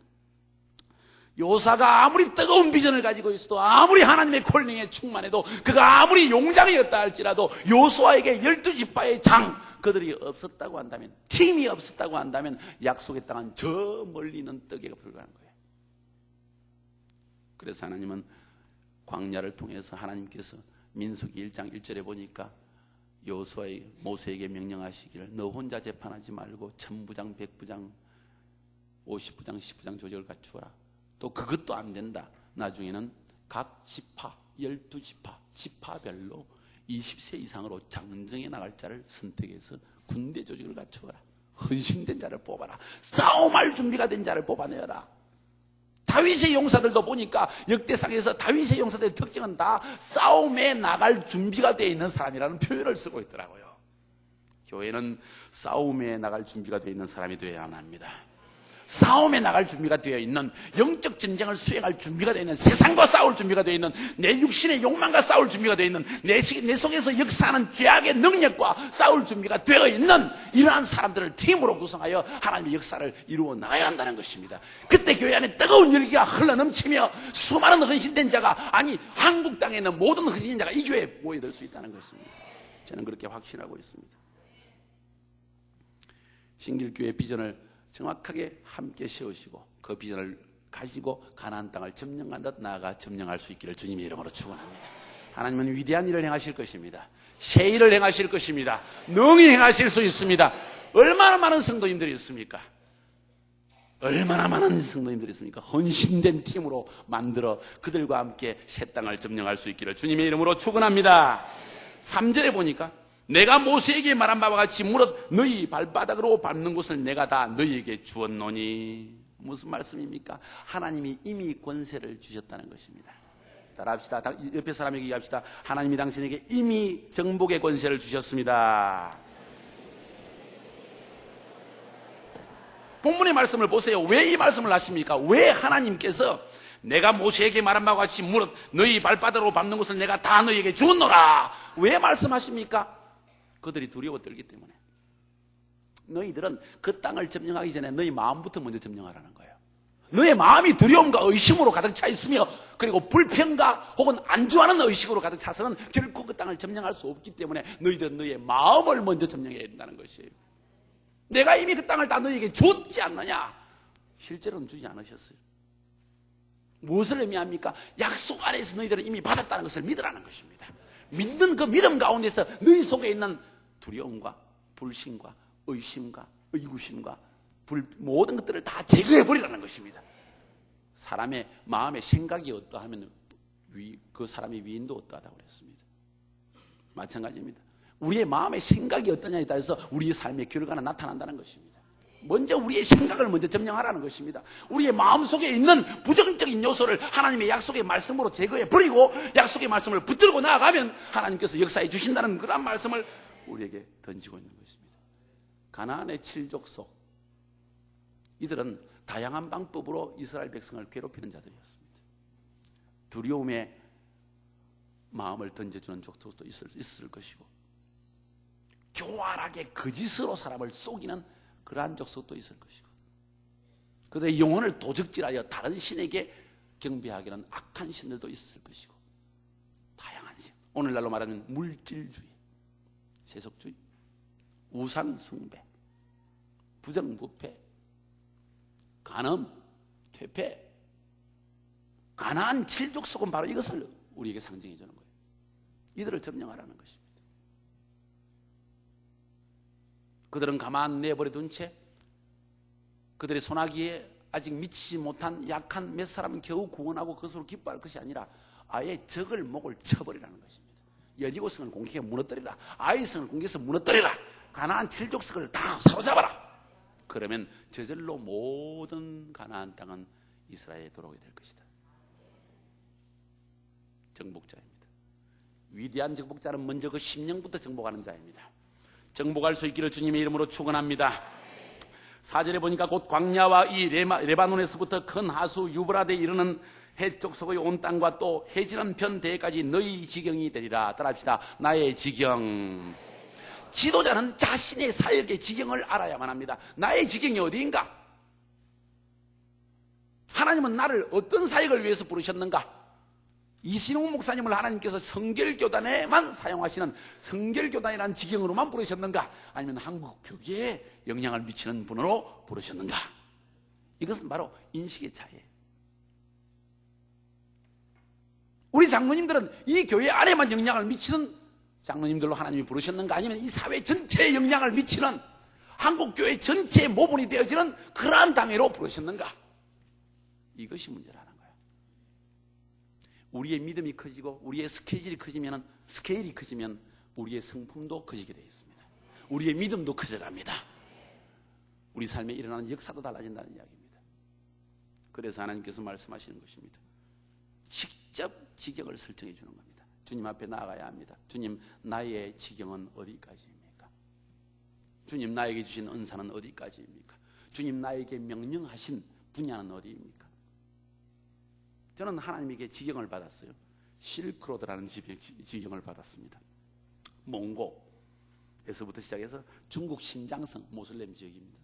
여호수아가 아무리 뜨거운 비전을 가지고 있어도, 아무리 하나님의 콜링에 충만해도, 그가 아무리 용장이었다 할지라도 여호수아에게 12지파의 장, 그들이 없었다고 한다면, 팀이 없었다고 한다면 약속의 땅은 저 멀리 있는 떡에가 불과한 거예요. 그래서 하나님은 광야를 통해서 하나님께서 민수기 1장 1절에 보니까 여호수아의 모세에게 명령하시기를, 너 혼자 재판하지 말고 1000부장, 100부장, 50부장, 10부장 조직을 갖추어라. 또 그것도 안 된다. 나중에는 각 지파, 12지파, 지파별로 20세 이상으로 장정에 나갈 자를 선택해서 군대 조직을 갖추어라. 헌신된 자를 뽑아라. 싸움할 준비가 된 자를 뽑아내어라. 다윗의 용사들도 보니까 역대상에서 다윗의 용사들의 특징은 다 싸움에 나갈 준비가 되어 있는 사람이라는 표현을 쓰고 있더라고요. 교회는 싸움에 나갈 준비가 되어 있는 사람이 되어야 합니다. 싸움에 나갈 준비가 되어 있는, 영적 전쟁을 수행할 준비가 되어 있는, 세상과 싸울 준비가 되어 있는, 내 육신의 욕망과 싸울 준비가 되어 있는, 내 속에서 역사하는 죄악의 능력과 싸울 준비가 되어 있는 이러한 사람들을 팀으로 구성하여 하나님의 역사를 이루어 나가야 한다는 것입니다. 그때 교회 안에 뜨거운 열기가 흘러넘치며 수많은 헌신된 자가, 아니 한국 땅에 있는 모든 헌신된 자가 이 교회에 모여들 수 있다는 것입니다. 저는 그렇게 확신하고 있습니다. 신길교회 비전을 정확하게 함께 세우시고 그 비전을 가지고 가나안 땅을 점령하듯 나아가 점령할 수 있기를 주님의 이름으로 축원합니다. 하나님은 위대한 일을 행하실 것입니다. 새 일을 행하실 것입니다. 능히 행하실 수 있습니다. 얼마나 많은 성도님들이 있습니까? 얼마나 많은 성도님들이 있습니까? 헌신된 팀으로 만들어 그들과 함께 새 땅을 점령할 수 있기를 주님의 이름으로 축원합니다. 3절에 보니까 내가 모세에게 말한 바와 같이 무릇 너희 발바닥으로 밟는 곳을 내가 다 너희에게 주었노니. 무슨 말씀입니까? 하나님이 이미 권세를 주셨다는 것입니다. 따라합시다. 옆에 사람에게 얘기합시다. 하나님이 당신에게 이미 정복의 권세를 주셨습니다. 본문의 말씀을 보세요. 왜 이 말씀을 하십니까? 왜 하나님께서 내가 모세에게 말한 바와 같이 무릇 너희 발바닥으로 밟는 것을 내가 다 너희에게 주었노라. 왜 말씀하십니까? 그들이 두려워 떨기 때문에. 너희들은 그 땅을 점령하기 전에 너희 마음부터 먼저 점령하라는 거예요. 너의 마음이 두려움과 의심으로 가득 차 있으며, 그리고 불평과 혹은 안주하는 의식으로 가득 차서는 결코 그 땅을 점령할 수 없기 때문에 너희들은 너희의 마음을 먼저 점령해야 된다는 것이에요. 내가 이미 그 땅을 다 너희에게 줬지 않느냐? 실제로는 주지 않으셨어요. 무엇을 의미합니까? 약속 안에서 너희들은 이미 받았다는 것을 믿으라는 것입니다. 믿는 그 믿음 가운데서 너희 속에 있는 두려움과 불신과 의심과 의구심과 모든 것들을 다 제거해버리라는 것입니다. 사람의 마음의 생각이 어떠하면 그 사람의 위인도 어떠하다고 그랬습니다. 마찬가지입니다. 우리의 마음의 생각이 어떠냐에 따라서 우리의 삶의 결과는 나타난다는 것입니다. 먼저 우리의 생각을 먼저 점령하라는 것입니다. 우리의 마음속에 있는 부정적인 요소를 하나님의 약속의 말씀으로 제거해버리고 약속의 말씀을 붙들고 나아가면 하나님께서 역사해 주신다는 그런 말씀을 우리에게 던지고 있는 것입니다. 가나안의 7족속, 이들은 다양한 방법으로 이스라엘 백성을 괴롭히는 자들이었습니다. 두려움의 마음을 던져주는 족속도 있을 것이고, 교활하게 거짓으로 사람을 속이는 그러한 족속도 있을 것이고, 그들의 영혼을 도적질하여 다른 신에게 경배하게 하는 악한 신들도 있을 것이고, 다양한 신, 오늘날로 말하면 물질주의, 세속주의, 우상숭배, 부정부패, 간음, 퇴폐, 가나안 7족속은 바로 이것을 우리에게 상징해 주는 거예요. 이들을 점령하라는 것입니다. 그들은 가만 내버려 둔 채 그들의 소나기에 아직 미치지 못한 약한 몇 사람은 겨우 구원하고 그것으로 기뻐할 것이 아니라 아예 적을 목을 쳐버리라는 것입니다. 여리고성을 공격해 무너뜨리라. 아이성을 공격해서 무너뜨리라. 가나안 7족속을 다 사로잡아라. 그러면 저절로 모든 가나안 땅은 이스라엘에 돌아오게 될 것이다. 정복자입니다. 위대한 정복자는 먼저 그 심령부터 정복하는 자입니다. 정복할 수 있기를 주님의 이름으로 축원합니다. 4절에 보니까 곧 광야와 이 레바논에서부터 큰 하수 유브라데에 이르는 해족속의 온 땅과 또 해지는 편대까지 너희 지경이 되리라. 따라합시다. 나의 지경. 지도자는 자신의 사역의 지경을 알아야만 합니다. 나의 지경이 어디인가? 하나님은 나를 어떤 사역을 위해서 부르셨는가? 이신웅 목사님을 하나님께서 성결교단에만 사용하시는 성결교단이라는 지경으로만 부르셨는가? 아니면 한국 교계에 영향을 미치는 분으로 부르셨는가? 이것은 바로 인식의 차이예요. 우리 장로님들은 이 교회 안에만 영향을 미치는 장로님들로 하나님이 부르셨는가? 아니면 이 사회 전체에 영향을 미치는 한국 교회 전체의 모본이 되어지는 그러한 당회로 부르셨는가? 이것이 문제라는 거예요. 우리의 믿음이 커지고 우리의 스케일이 커지면 우리의 성품도 커지게 되어 있습니다. 우리의 믿음도 커져갑니다. 우리 삶에 일어나는 역사도 달라진다는 이야기입니다. 그래서 하나님께서 말씀하시는 것입니다. 직접 지경을 설정해 주는 겁니다. 주님 앞에 나아가야 합니다. 주님, 나의 지경은 어디까지입니까? 주님, 나에게 주신 은사는 어디까지입니까? 주님, 나에게 명령하신 분야는 어디입니까? 저는 하나님에게 지경을 받았어요. 실크로드라는 지경을 받았습니다. 몽고에서부터 시작해서 중국 신장성 모슬렘 지역입니다.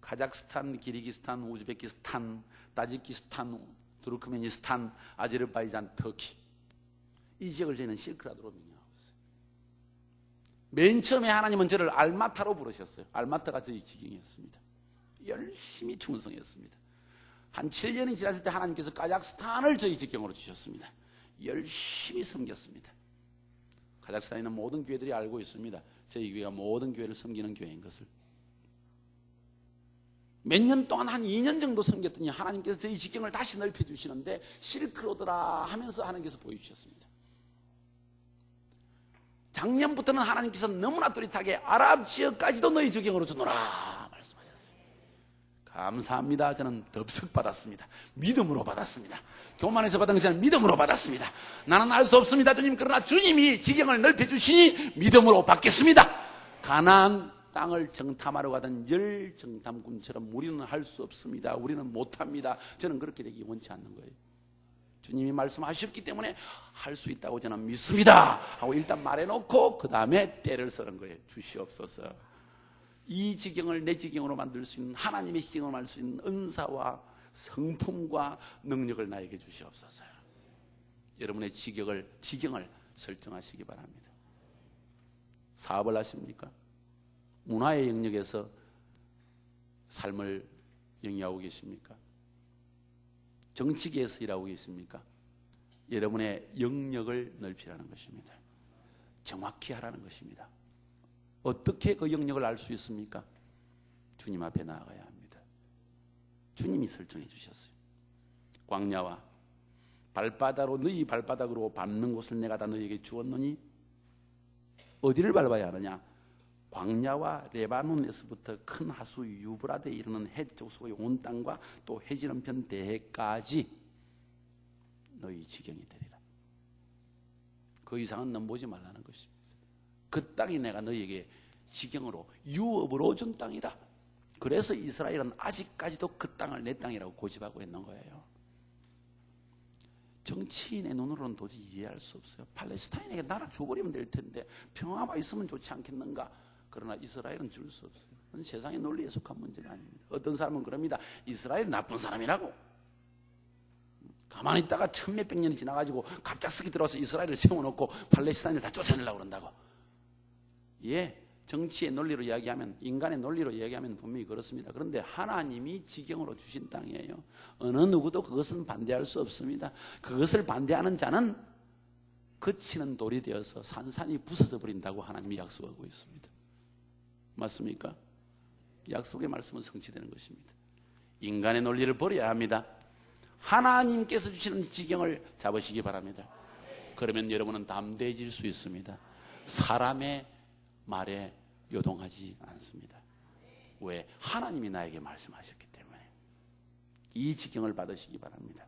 카자흐스탄, 기르기스탄, 우즈베키스탄, 타지키스탄, 투르크메니스탄, 아제르바이잔, 터키, 이 지역을 저희는 실크로드로 명명하고 있어요. 맨 처음에 하나님은 저를 알마타로 부르셨어요. 알마타가 저희 지경이었습니다. 열심히 충성했습니다. 한 7년이 지났을 때 하나님께서 카자흐스탄을 저희 지경으로 주셨습니다. 열심히 섬겼습니다. 카자흐스탄에 있는 모든 교회들이 알고 있습니다. 저희 교회가 모든 교회를 섬기는 교회인 것을. 몇 년 동안 한 2년 정도 섬겼더니 하나님께서 저희 지경을 다시 넓혀주시는데 실크로드라 하면서 하나님께서 보여주셨습니다. 작년부터는 하나님께서 너무나 뚜렷하게 아랍 지역까지도 너희 주경으로 주노라 말씀하셨어요. 감사합니다. 저는 덥석 받았습니다. 믿음으로 받았습니다. 교만에서 받은 것이 아니라 믿음으로 받았습니다. 나는 알 수 없습니다, 주님. 그러나 주님이 지경을 넓혀주시니 믿음으로 받겠습니다. 가나안 땅을 정탐하러 가던 열 정탐꾼처럼 우리는 할 수 없습니다. 우리는 못합니다. 저는 그렇게 되기 원치 않는 거예요. 주님이 말씀하셨기 때문에 할 수 있다고 저는 믿습니다 하고 일단 말해놓고 그 다음에 때를 쓰는 거예요. 주시옵소서. 이 지경을 내 지경으로 만들 수 있는, 하나님의 지경을 만들 수 있는 은사와 성품과 능력을 나에게 주시옵소서. 여러분의 지경을 설정하시기 바랍니다. 사업을 하십니까? 문화의 영역에서 삶을 영위하고 계십니까? 정치계에서 일하고 계십니까? 여러분의 영역을 넓히라는 것입니다. 정확히 하라는 것입니다. 어떻게 그 영역을 알 수 있습니까? 주님 앞에 나아가야 합니다. 주님이 설정해 주셨어요. 광야와 발바닥으로 너희 발바닥으로 밟는 곳을 내가 다 너희에게 주었노니 어디를 밟아야 하느냐? 광야와 레바논에서부터 큰 하수 유브라데에 이르는 해쪽 소의 온 땅과 또 해지는편 대해까지 너희 지경이 되리라. 그 이상은 넘보지 말라는 것입니다. 그 땅이 내가 너희에게 지경으로 유업으로 준 땅이다. 그래서 이스라엘은 아직까지도 그 땅을 내 땅이라고 고집하고 있는 거예요. 정치인의 눈으로는 도저히 이해할 수 없어요. 팔레스타인에게 나라 줘버리면 될 텐데 평화가 있으면 좋지 않겠는가? 그러나 이스라엘은 줄 수 없어요. 그건 세상의 논리에 속한 문제가 아닙니다. 어떤 사람은 그럽니다. 이스라엘이 나쁜 사람이라고. 가만히 있다가 천몇백 년이 지나가지고 갑작스럽게 들어와서 이스라엘을 세워놓고 팔레스타인을 다 쫓아내려고 그런다고. 예, 정치의 논리로 이야기하면, 인간의 논리로 이야기하면 분명히 그렇습니다. 그런데 하나님이 지경으로 주신 땅이에요. 어느 누구도 그것은 반대할 수 없습니다. 그것을 반대하는 자는 거치는 돌이 되어서 산산이 부서져 버린다고 하나님이 약속하고 있습니다. 맞습니까? 약속의 말씀은 성취되는 것입니다. 인간의 논리를 버려야 합니다. 하나님께서 주시는 지경을 잡으시기 바랍니다. 그러면 여러분은 담대해질 수 있습니다. 사람의 말에 요동하지 않습니다. 왜? 하나님이 나에게 말씀하셨기 때문에. 이 지경을 받으시기 바랍니다.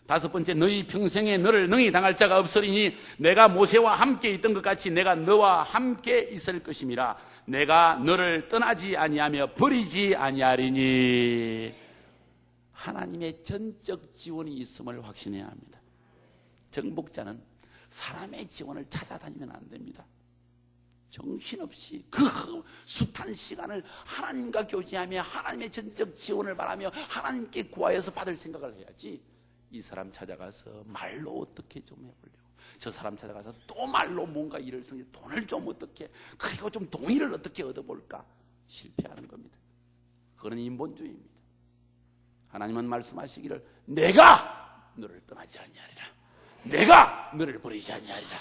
다섯 번째, 너희 평생에 너를 능히 당할 자가 없으리니 내가 모세와 함께 있던 것 같이 내가 너와 함께 있을 것임이라. 내가 너를 떠나지 아니하며 버리지 아니하리니. 하나님의 전적 지원이 있음을 확신해야 합니다. 정복자는 사람의 지원을 찾아다니면 안 됩니다. 정신없이 그 숱한 시간을 하나님과 교제하며 하나님의 전적 지원을 바라며 하나님께 구하여서 받을 생각을 해야지. 이 사람 찾아가서 말로 어떻게 좀 해보려고, 저 사람 찾아가서 또 말로 뭔가 일을 쓰니 돈을 좀 어떻게, 그리고 좀 동의를 어떻게 얻어볼까, 실패하는 겁니다. 그건 인본주의입니다. 하나님은 말씀하시기를 내가 너를 떠나지 아니하리라, 내가 너를 버리지 아니하리라.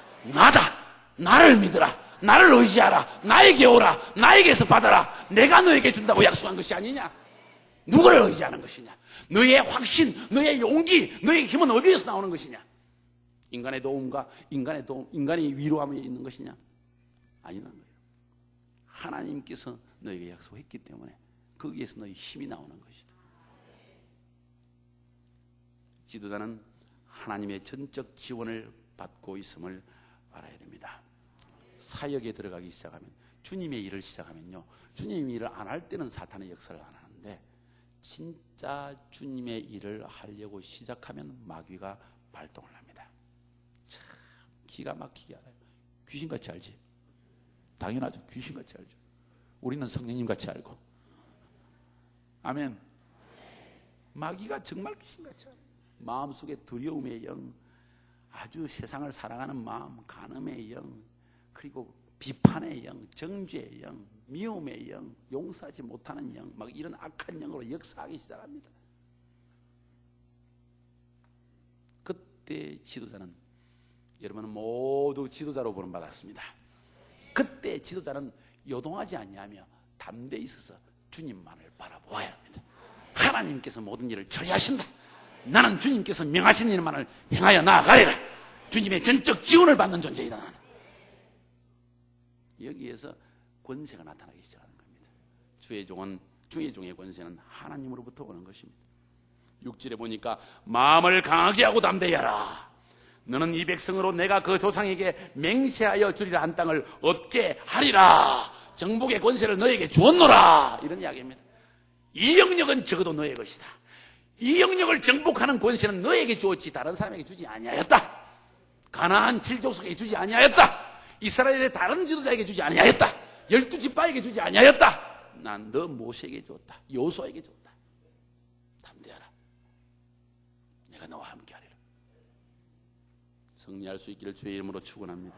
나를 믿으라, 나를 의지하라, 나에게 오라, 나에게서 받아라. 내가 너에게 준다고 약속한 것이 아니냐? 누구를 의지하는 것이냐? 너의 확신, 너의 용기, 너의 힘은 어디에서 나오는 것이냐? 인간의 도움과 인간의 위로함에 있는 것이냐? 아니라는 거예요. 하나님께서 너에게 약속했기 때문에 거기에서 너의 힘이 나오는 것이다. 지도자는 하나님의 전적 지원을 받고 있음을 알아야 됩니다. 사역에 들어가기 시작하면, 주님의 일을 시작하면요, 주님의 일을 안 할 때는 사탄의 역사를 안 하는데 진짜 주님의 일을 하려고 시작하면 마귀가 발동을 합니다. 참 기가 막히게 알아요. 귀신같이 알지? 당연하죠. 귀신같이 알죠. 우리는 성령님같이 알고. 아멘. 마귀가 정말 귀신같이 알아요. 마음속에 두려움의 영, 아주 세상을 사랑하는 마음, 간음의 영, 그리고 비판의 영, 정죄의 영, 미움의 영, 용서하지 못하는 영, 막 이런 악한 영으로 역사하기 시작합니다. 그때 지도자는, 여러분은 모두 지도자로 부름받았습니다. 그때 지도자는 요동하지 아니하며 담대히 있어서 주님만을 바라보아야 합니다. 하나님께서 모든 일을 처리하신다. 나는 주님께서 명하신 일만을 행하여 나아가리라. 주님의 전적 지원을 받는 존재이다. 나는. 여기에서 권세가 나타나기 시작하는 겁니다. 주의 종의 권세는 하나님으로부터 오는 것입니다. 6절에 보니까 마음을 강하게 하고 담대히 하라. 너는 이 백성으로 내가 그 조상에게 맹세하여 주리라 한 땅을 얻게 하리라. 정복의 권세를 너에게 주었노라. 이런 이야기입니다. 이 영역은 적어도 너의 것이다. 이 영역을 정복하는 권세는 너에게 주었지 다른 사람에게 주지 아니하였다. 가나안 7족속에게 주지 아니하였다. 이스라엘의 다른 지도자에게 주지 아니하였다. 12지파에게 주지 아니하였다. 난 너 모세에게 주었다. 여호수아에게 주었다. 담대하라. 내가 너와 함께 하리라. 승리할 수 있기를 주의 이름으로 축원합니다.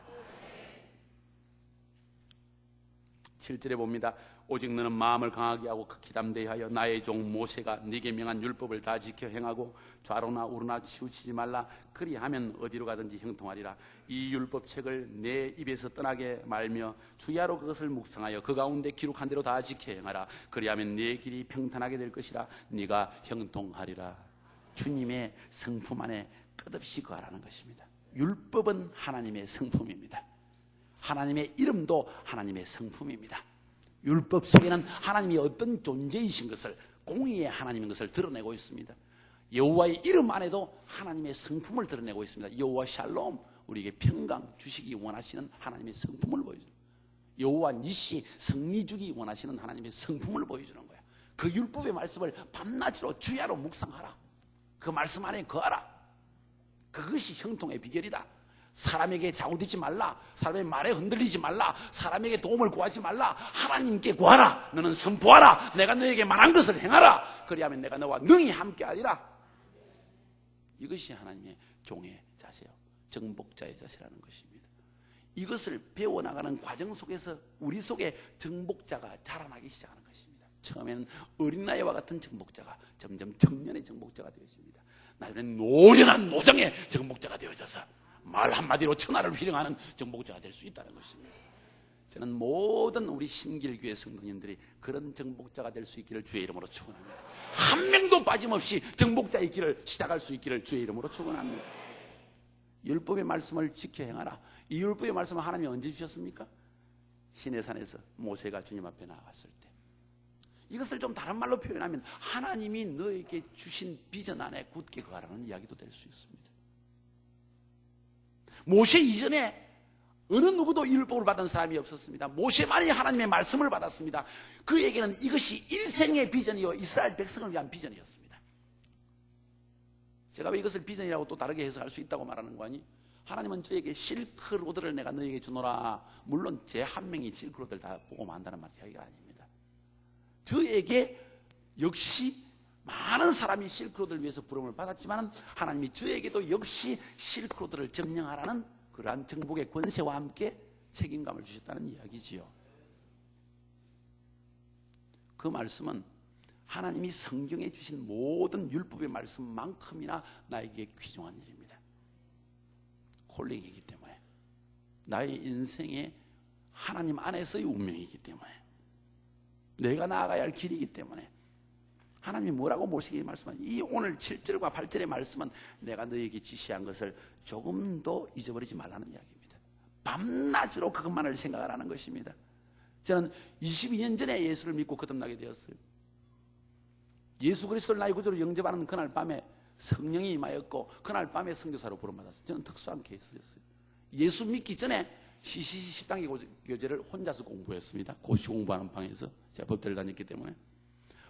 7절에 봅니다. 오직 너는 마음을 강하게 하고 극히 담대히 하여 나의 종 모세가 네게 명한 율법을 다 지켜 행하고 좌로나 우로나 치우치지 말라. 그리하면 어디로 가든지 형통하리라. 이 율법책을 내 입에서 떠나게 말며 주야로 그것을 묵상하여 그 가운데 기록한 대로 다 지켜 행하라. 그리하면 네 길이 평탄하게 될 것이라. 네가 형통하리라. 주님의 성품 안에 끝없이 거하라는 것입니다. 율법은 하나님의 성품입니다. 하나님의 이름도 하나님의 성품입니다. 율법 속에는 하나님이 어떤 존재이신 것을, 공의의 하나님인 것을 드러내고 있습니다. 여호와의 이름 안에도 하나님의 성품을 드러내고 있습니다. 여호와 샬롬, 우리에게 평강 주시기 원하시는 하나님의 성품을 보여줍니다. 여호와 니시, 승리 주기 원하시는 하나님의 성품을 보여주는 거예요. 그 율법의 말씀을 밤낮으로 주야로 묵상하라. 그 말씀 안에 거하라. 그것이 형통의 비결이다. 사람에게 좌우되지 말라. 사람의 말에 흔들리지 말라. 사람에게 도움을 구하지 말라. 하나님께 구하라. 너는 선포하라. 내가 너에게 말한 것을 행하라. 그리하면 내가 너와 능히 함께하리라. 이것이 하나님의 종의 자세요. 정복자의 자세라는 것입니다. 이것을 배워나가는 과정 속에서 우리 속에 정복자가 자라나기 시작하는 것입니다. 처음에는 어린아이와 같은 정복자가 점점 청년의 정복자가 되어집니다. 나중에는 노련한 노정의 정복자가 되어져서 말 한마디로 천하를 휘령하는 정복자가 될 수 있다는 것입니다. 저는 모든 우리 신길교회 성도님들이 그런 정복자가 될 수 있기를 주의 이름으로 축원합니다. 한 명도 빠짐없이 정복자의 길을 시작할 수 있기를 주의 이름으로 축원합니다. 율법의 말씀을 지켜 행하라. 이 율법의 말씀을 하나님이 언제 주셨습니까? 시내산에서 모세가 주님 앞에 나갔을 때. 이것을 좀 다른 말로 표현하면 하나님이 너에게 주신 비전 안에 굳게 거하라는 이야기도 될 수 있습니다. 모세 이전에 어느 누구도 율법을 받은 사람이 없었습니다. 모세만이 하나님의 말씀을 받았습니다. 그에게는 이것이 일생의 비전이요 이스라엘 백성을 위한 비전이었습니다. 제가 왜 이것을 비전이라고 또 다르게 해석할 수 있다고 말하는 거 아니? 하나님은 저에게 실크로드를 내가 너에게 주노라. 물론 제 한 명이 실크로드를 다 보고 만다는 이야기가 아닙니다. 저에게 역시 많은 사람이 실크로드를 위해서 부름을 받았지만 하나님이 저에게도 역시 실크로드를 점령하라는 그러한 정복의 권세와 함께 책임감을 주셨다는 이야기지요. 그 말씀은 하나님이 성경에 주신 모든 율법의 말씀만큼이나 나에게 귀중한 일입니다. 콜링이기 때문에, 나의 인생의 하나님 안에서의 운명이기 때문에, 내가 나아가야 할 길이기 때문에 하나님이 뭐라고 모세에게 말씀하니 이 오늘 7절과 8절의 말씀은 내가 너에게 지시한 것을 조금도 잊어버리지 말라는 이야기입니다. 밤낮으로 그것만을 생각하라는 것입니다. 저는 22년 전에 예수를 믿고 거듭나게 되었어요. 예수 그리스도를 나의 구주로 영접하는 그날 밤에 성령이 임하였고 그날 밤에 선교사로 부름받았어요. 저는 특수한 케이스였어요. 예수 믿기 전에 CCC 10단계 교재를 혼자서 공부했습니다. 고시 공부하는 방에서 제가 법대를 다녔기 때문에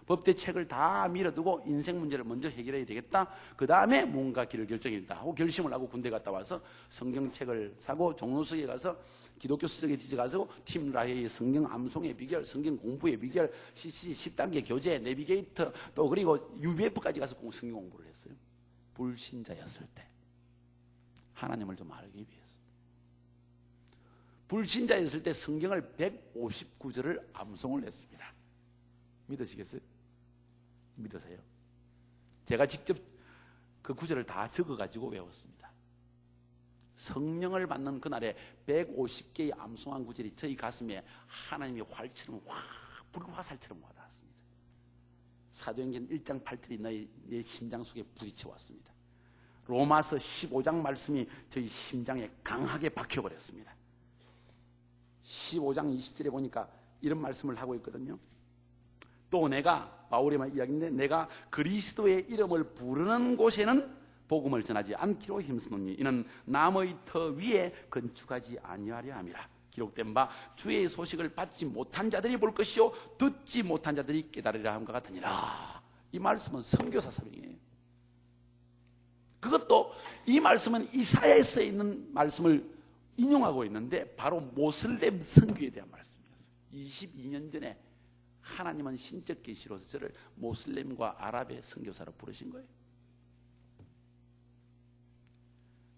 법대 책을 다 밀어두고 인생 문제를 먼저 해결해야 되겠다. 그 다음에 뭔가 길을 결정했다 하고 결심을 하고 군대 갔다 와서 성경책을 사고 종로석에 가서 기독교 수석에 뒤져가서 팀 라이의 성경 암송의 비결, 성경 공부의 비결, CCC 10단계 교재, 내비게이터 또 그리고 UBF까지 가서 성경 공부를 했어요. 불신자였을 때 하나님을 좀 알기 위해서. 불신자였을 때 성경을 159절을 암송을 했습니다. 믿으시겠어요? 믿으세요? 제가 직접 그 구절을 다 적어가지고 외웠습니다. 성령을 받는 그날에 150개의 암송한 구절이 저희 가슴에 하나님의 활처럼 불화살처럼 와닿았습니다. 사도행전 1장 8절이 내 심장 속에 부딪혀 왔습니다. 로마서 15장 말씀이 저희 심장에 강하게 박혀버렸습니다. 15장 20절에 보니까 이런 말씀을 하고 있거든요. 또 내가, 바울의 이야기인데, 내가 그리스도의 이름을 부르는 곳에는 복음을 전하지 않기로 힘쓰노니 이는 남의 터 위에 건축하지 아니하려 함이라. 기록된 바 주의 소식을 받지 못한 자들이 볼 것이요 듣지 못한 자들이 깨달으리라 함과 같으니라. 이 말씀은 선교사 사명이에요. 그것도 이 말씀은 이사야에 있는 말씀을 인용하고 있는데 바로 모슬렘 선교에 대한 말씀이었어요. 22년 전에 하나님은 신적 계시로서 저를 모슬렘과 아랍의 선교사로 부르신 거예요.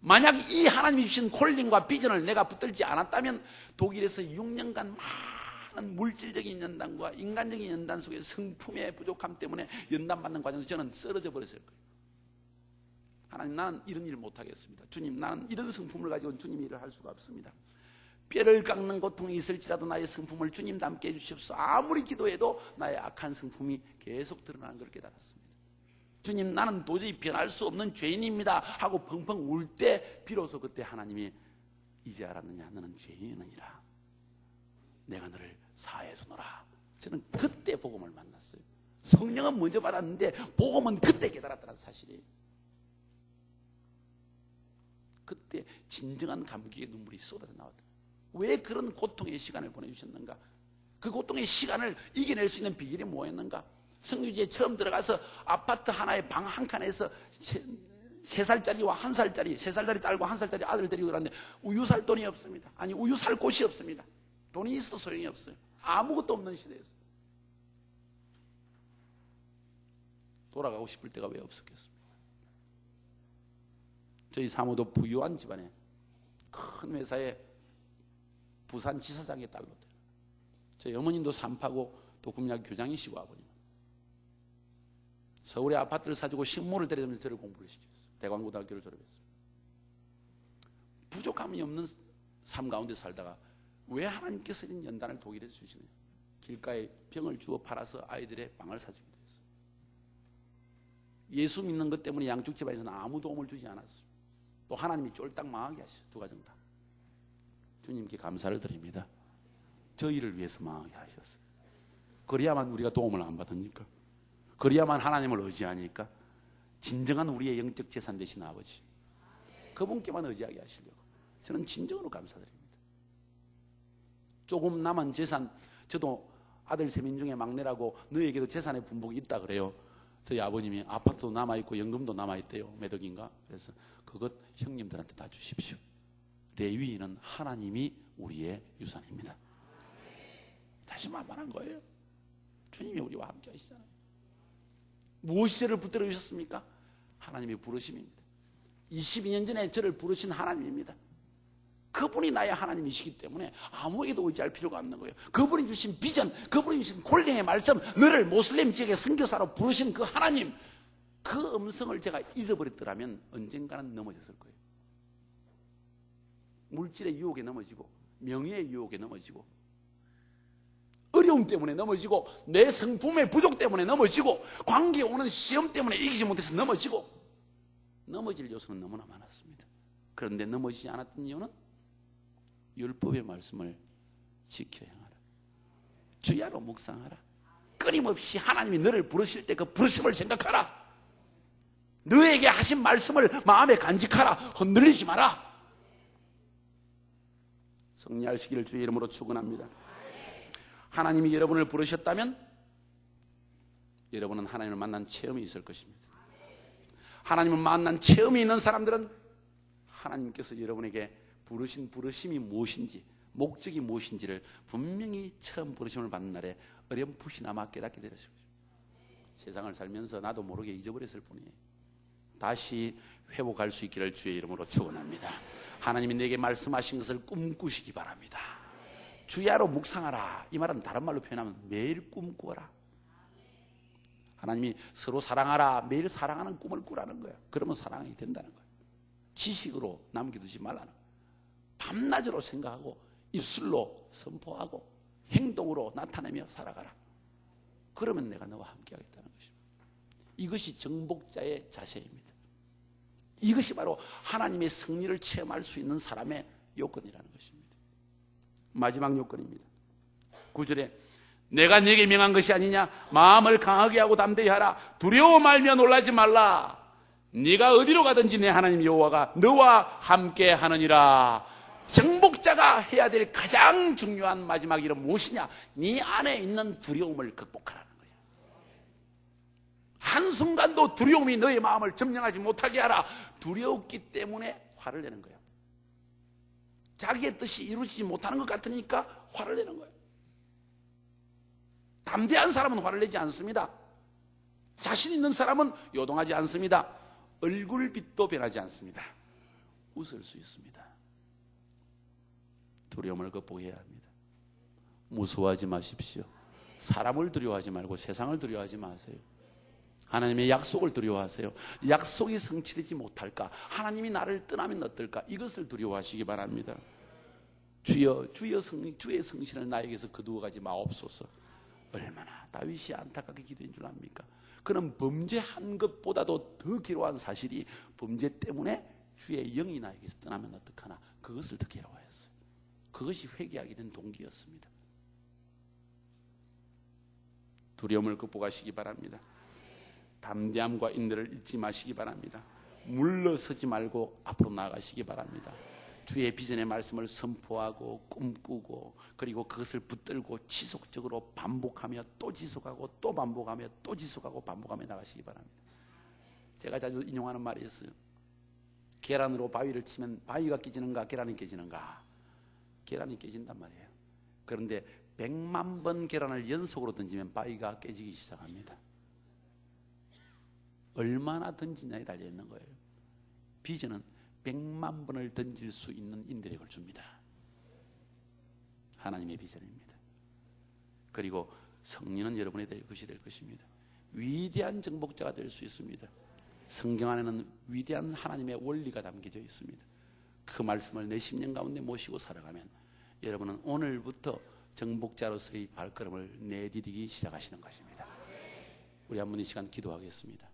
만약 이 하나님이 주신 콜링과 비전을 내가 붙들지 않았다면 독일에서 6년간 많은 물질적인 연단과 인간적인 연단 속에 성품의 부족함 때문에 연단받는 과정에서 저는 쓰러져 버렸을 거예요. 하나님, 나는 이런 일을 못하겠습니다. 주님, 나는 이런 성품을 가지고 주님 일을 할 수가 없습니다. 뼈를 깎는 고통이 있을지라도 나의 성품을 주님 닮게 해주시옵소서. 아무리 기도해도 나의 악한 성품이 계속 드러나는 걸 깨달았습니다. 주님, 나는 도저히 변할 수 없는 죄인입니다 하고 펑펑 울 때 비로소 그때 하나님이 이제 알았느냐, 너는 죄인이니라, 내가 너를 사하여 주노라. 저는 그때 복음을 만났어요. 성령은 먼저 받았는데 복음은 그때 깨달았다는 사실이에요. 그때 진정한 감격의 눈물이 쏟아져 나왔다. 왜 그런 고통의 시간을 보내주셨는가? 그 고통의 시간을 이겨낼 수 있는 비결이 뭐였는가? 성유지에 처음 들어가서 아파트 하나에 방 한 칸에서 3살짜리와 1살짜리, 3살짜리 딸과 1살짜리 아들 데리고 들어갔는데 우유 살 돈이 없습니다. 아니, 우유 살 곳이 없습니다. 돈이 있어도 소용이 없어요. 아무것도 없는 시대에서 돌아가고 싶을 때가 왜 없었겠습니까? 저희 사모도 부유한 집안에 큰 회사에 부산지사장의 딸로 돼요. 저희 어머님도 산파고 독금약 교장이시고 아버님 서울에 아파트를 사주고 식모를 데려다면서 저를 공부를 시켰어요. 대광고등학교를 졸업했어요. 부족함이 없는 삶 가운데 살다가 왜 하나님께서 이런 연단을 독일에서 주시느냐? 길가에 병을 주워 팔아서 아이들의 방을 사주기도 했어요. 예수 믿는 것 때문에 양쪽 집안에서는 아무 도움을 주지 않았어요. 또 하나님이 쫄딱 망하게 하셨어요. 두 가정 다. 주님께 감사를 드립니다. 저희를 위해서 망하게 하셨어요. 그래야만 우리가 도움을 안 받으니까, 그래야만 하나님을 의지하니까, 진정한 우리의 영적 재산 되신 아버지, 그분께만 의지하게 하시려고 저는 진정으로 감사드립니다. 조금 남은 재산, 저도 아들 세민 중에 막내라고 너에게도 재산의 분복이 있다 그래요. 저희 아버님이 아파트도 남아있고 연금도 남아있대요. 몇 억인가. 그래서 그것 형님들한테 다 주십시오. 레위인은 하나님이 우리의 유산입니다. 다시 만만한 거예요. 주님이 우리와 함께 하시잖아요. 무엇이 저를 붙들어 주셨습니까? 하나님의 부르심입니다. 22년 전에 저를 부르신 하나님입니다. 그분이 나의 하나님이시기 때문에 아무에게도 의지할 필요가 없는 거예요. 그분이 주신 비전, 그분이 주신 콜링의 말씀, 너를 모슬렘 지역의 선교사로 부르신 그 하나님, 그 음성을 제가 잊어버렸더라면 언젠가는 넘어졌을 거예요. 물질의 유혹에 넘어지고, 명예의 유혹에 넘어지고, 어려움 때문에 넘어지고, 내 성품의 부족 때문에 넘어지고, 관계에 오는 시험 때문에 이기지 못해서 넘어지고, 넘어질 요소는 너무나 많았습니다. 그런데 넘어지지 않았던 이유는 율법의 말씀을 지켜 행하라, 주야로 묵상하라, 끊임없이 하나님이 너를 부르실 때 그 부르심을 생각하라, 너에게 하신 말씀을 마음에 간직하라, 흔들리지 마라. 승리하시기를 주의 이름으로 축원합니다. 하나님이 여러분을 부르셨다면 여러분은 하나님을 만난 체험이 있을 것입니다. 하나님을 만난 체험이 있는 사람들은 하나님께서 여러분에게 부르신 부르심이 무엇인지, 목적이 무엇인지를 분명히 처음 부르심을 받는 날에 어렴풋이나마 깨닫게 되실 것입니다. 세상을 살면서 나도 모르게 잊어버렸을 뿐이에요. 다시 회복할 수 있기를 주의 이름으로 축원합니다. 하나님이 내게 말씀하신 것을 꿈꾸시기 바랍니다. 주야로 묵상하라. 이 말은 다른 말로 표현하면 매일 꿈꾸어라. 하나님이 서로 사랑하라, 매일 사랑하는 꿈을 꾸라는 거야. 그러면 사랑이 된다는 거야. 지식으로 남겨두지 말라는 거야. 밤낮으로 생각하고 입술로 선포하고 행동으로 나타내며 살아가라. 그러면 내가 너와 함께 하겠다는 것입니다. 이것이 정복자의 자세입니다. 이것이 바로 하나님의 승리를 체험할 수 있는 사람의 요건이라는 것입니다. 마지막 요건입니다. 9절에 내가 네게 명한 것이 아니냐? 마음을 강하게 하고 담대히 하라. 두려워 말며 놀라지 말라. 네가 어디로 가든지 내 하나님 여호와가 너와 함께 하느니라. 정복자가 해야 될 가장 중요한 마지막 일은 무엇이냐? 네 안에 있는 두려움을 극복하라는 거예요. 한순간도 두려움이 너의 마음을 점령하지 못하게 하라. 두려웠기 때문에 화를 내는 거예요. 자기의 뜻이 이루어지지 못하는 것 같으니까 화를 내는 거예요. 담대한 사람은 화를 내지 않습니다. 자신 있는 사람은 요동하지 않습니다. 얼굴빛도 변하지 않습니다. 웃을 수 있습니다. 두려움을 극복해야 합니다. 무서워하지 마십시오. 사람을 두려워하지 말고 세상을 두려워하지 마세요. 하나님의 약속을 두려워하세요. 약속이 성취되지 못할까? 하나님이 나를 떠나면 어떨까? 이것을 두려워하시기 바랍니다. 주여, 주의 성신을 나에게서 거두어 가지 마옵소서. 얼마나 다윗이 안타깝게 기도한 줄 압니까? 그는 범죄한 것보다도 더 괴로운 사실이 범죄 때문에 주의 영이 나에게서 떠나면 어떡하나? 그것을 더 괴로워했어요. 그것이 회개하게 된 동기였습니다. 두려움을 극복하시기 바랍니다. 담대함과 인내를 잊지 마시기 바랍니다. 물러서지 말고 앞으로 나아가시기 바랍니다. 주의 비전의 말씀을 선포하고 꿈꾸고 그리고 그것을 붙들고 지속적으로 반복하며 또 지속하고 또 반복하며 또 지속하고 반복하며 나가시기 바랍니다. 제가 자주 인용하는 말이 있어요. 계란으로 바위를 치면 바위가 깨지는가 계란이 깨지는가? 계란이 깨진단 말이에요. 그런데 100만 번 계란을 연속으로 던지면 바위가 깨지기 시작합니다. 얼마나 던지냐에 달려있는 거예요. 비전은 100만 번을 던질 수 있는 인내력을 줍니다. 하나님의 비전입니다. 그리고 성리는 여러분의 것이 될 것입니다. 위대한 정복자가 될 수 있습니다. 성경 안에는 위대한 하나님의 원리가 담겨져 있습니다. 그 말씀을 내 심령 가운데 모시고 살아가면 여러분은 오늘부터 정복자로서의 발걸음을 내디디기 시작하시는 것입니다. 우리 한 번 이 시간 기도하겠습니다.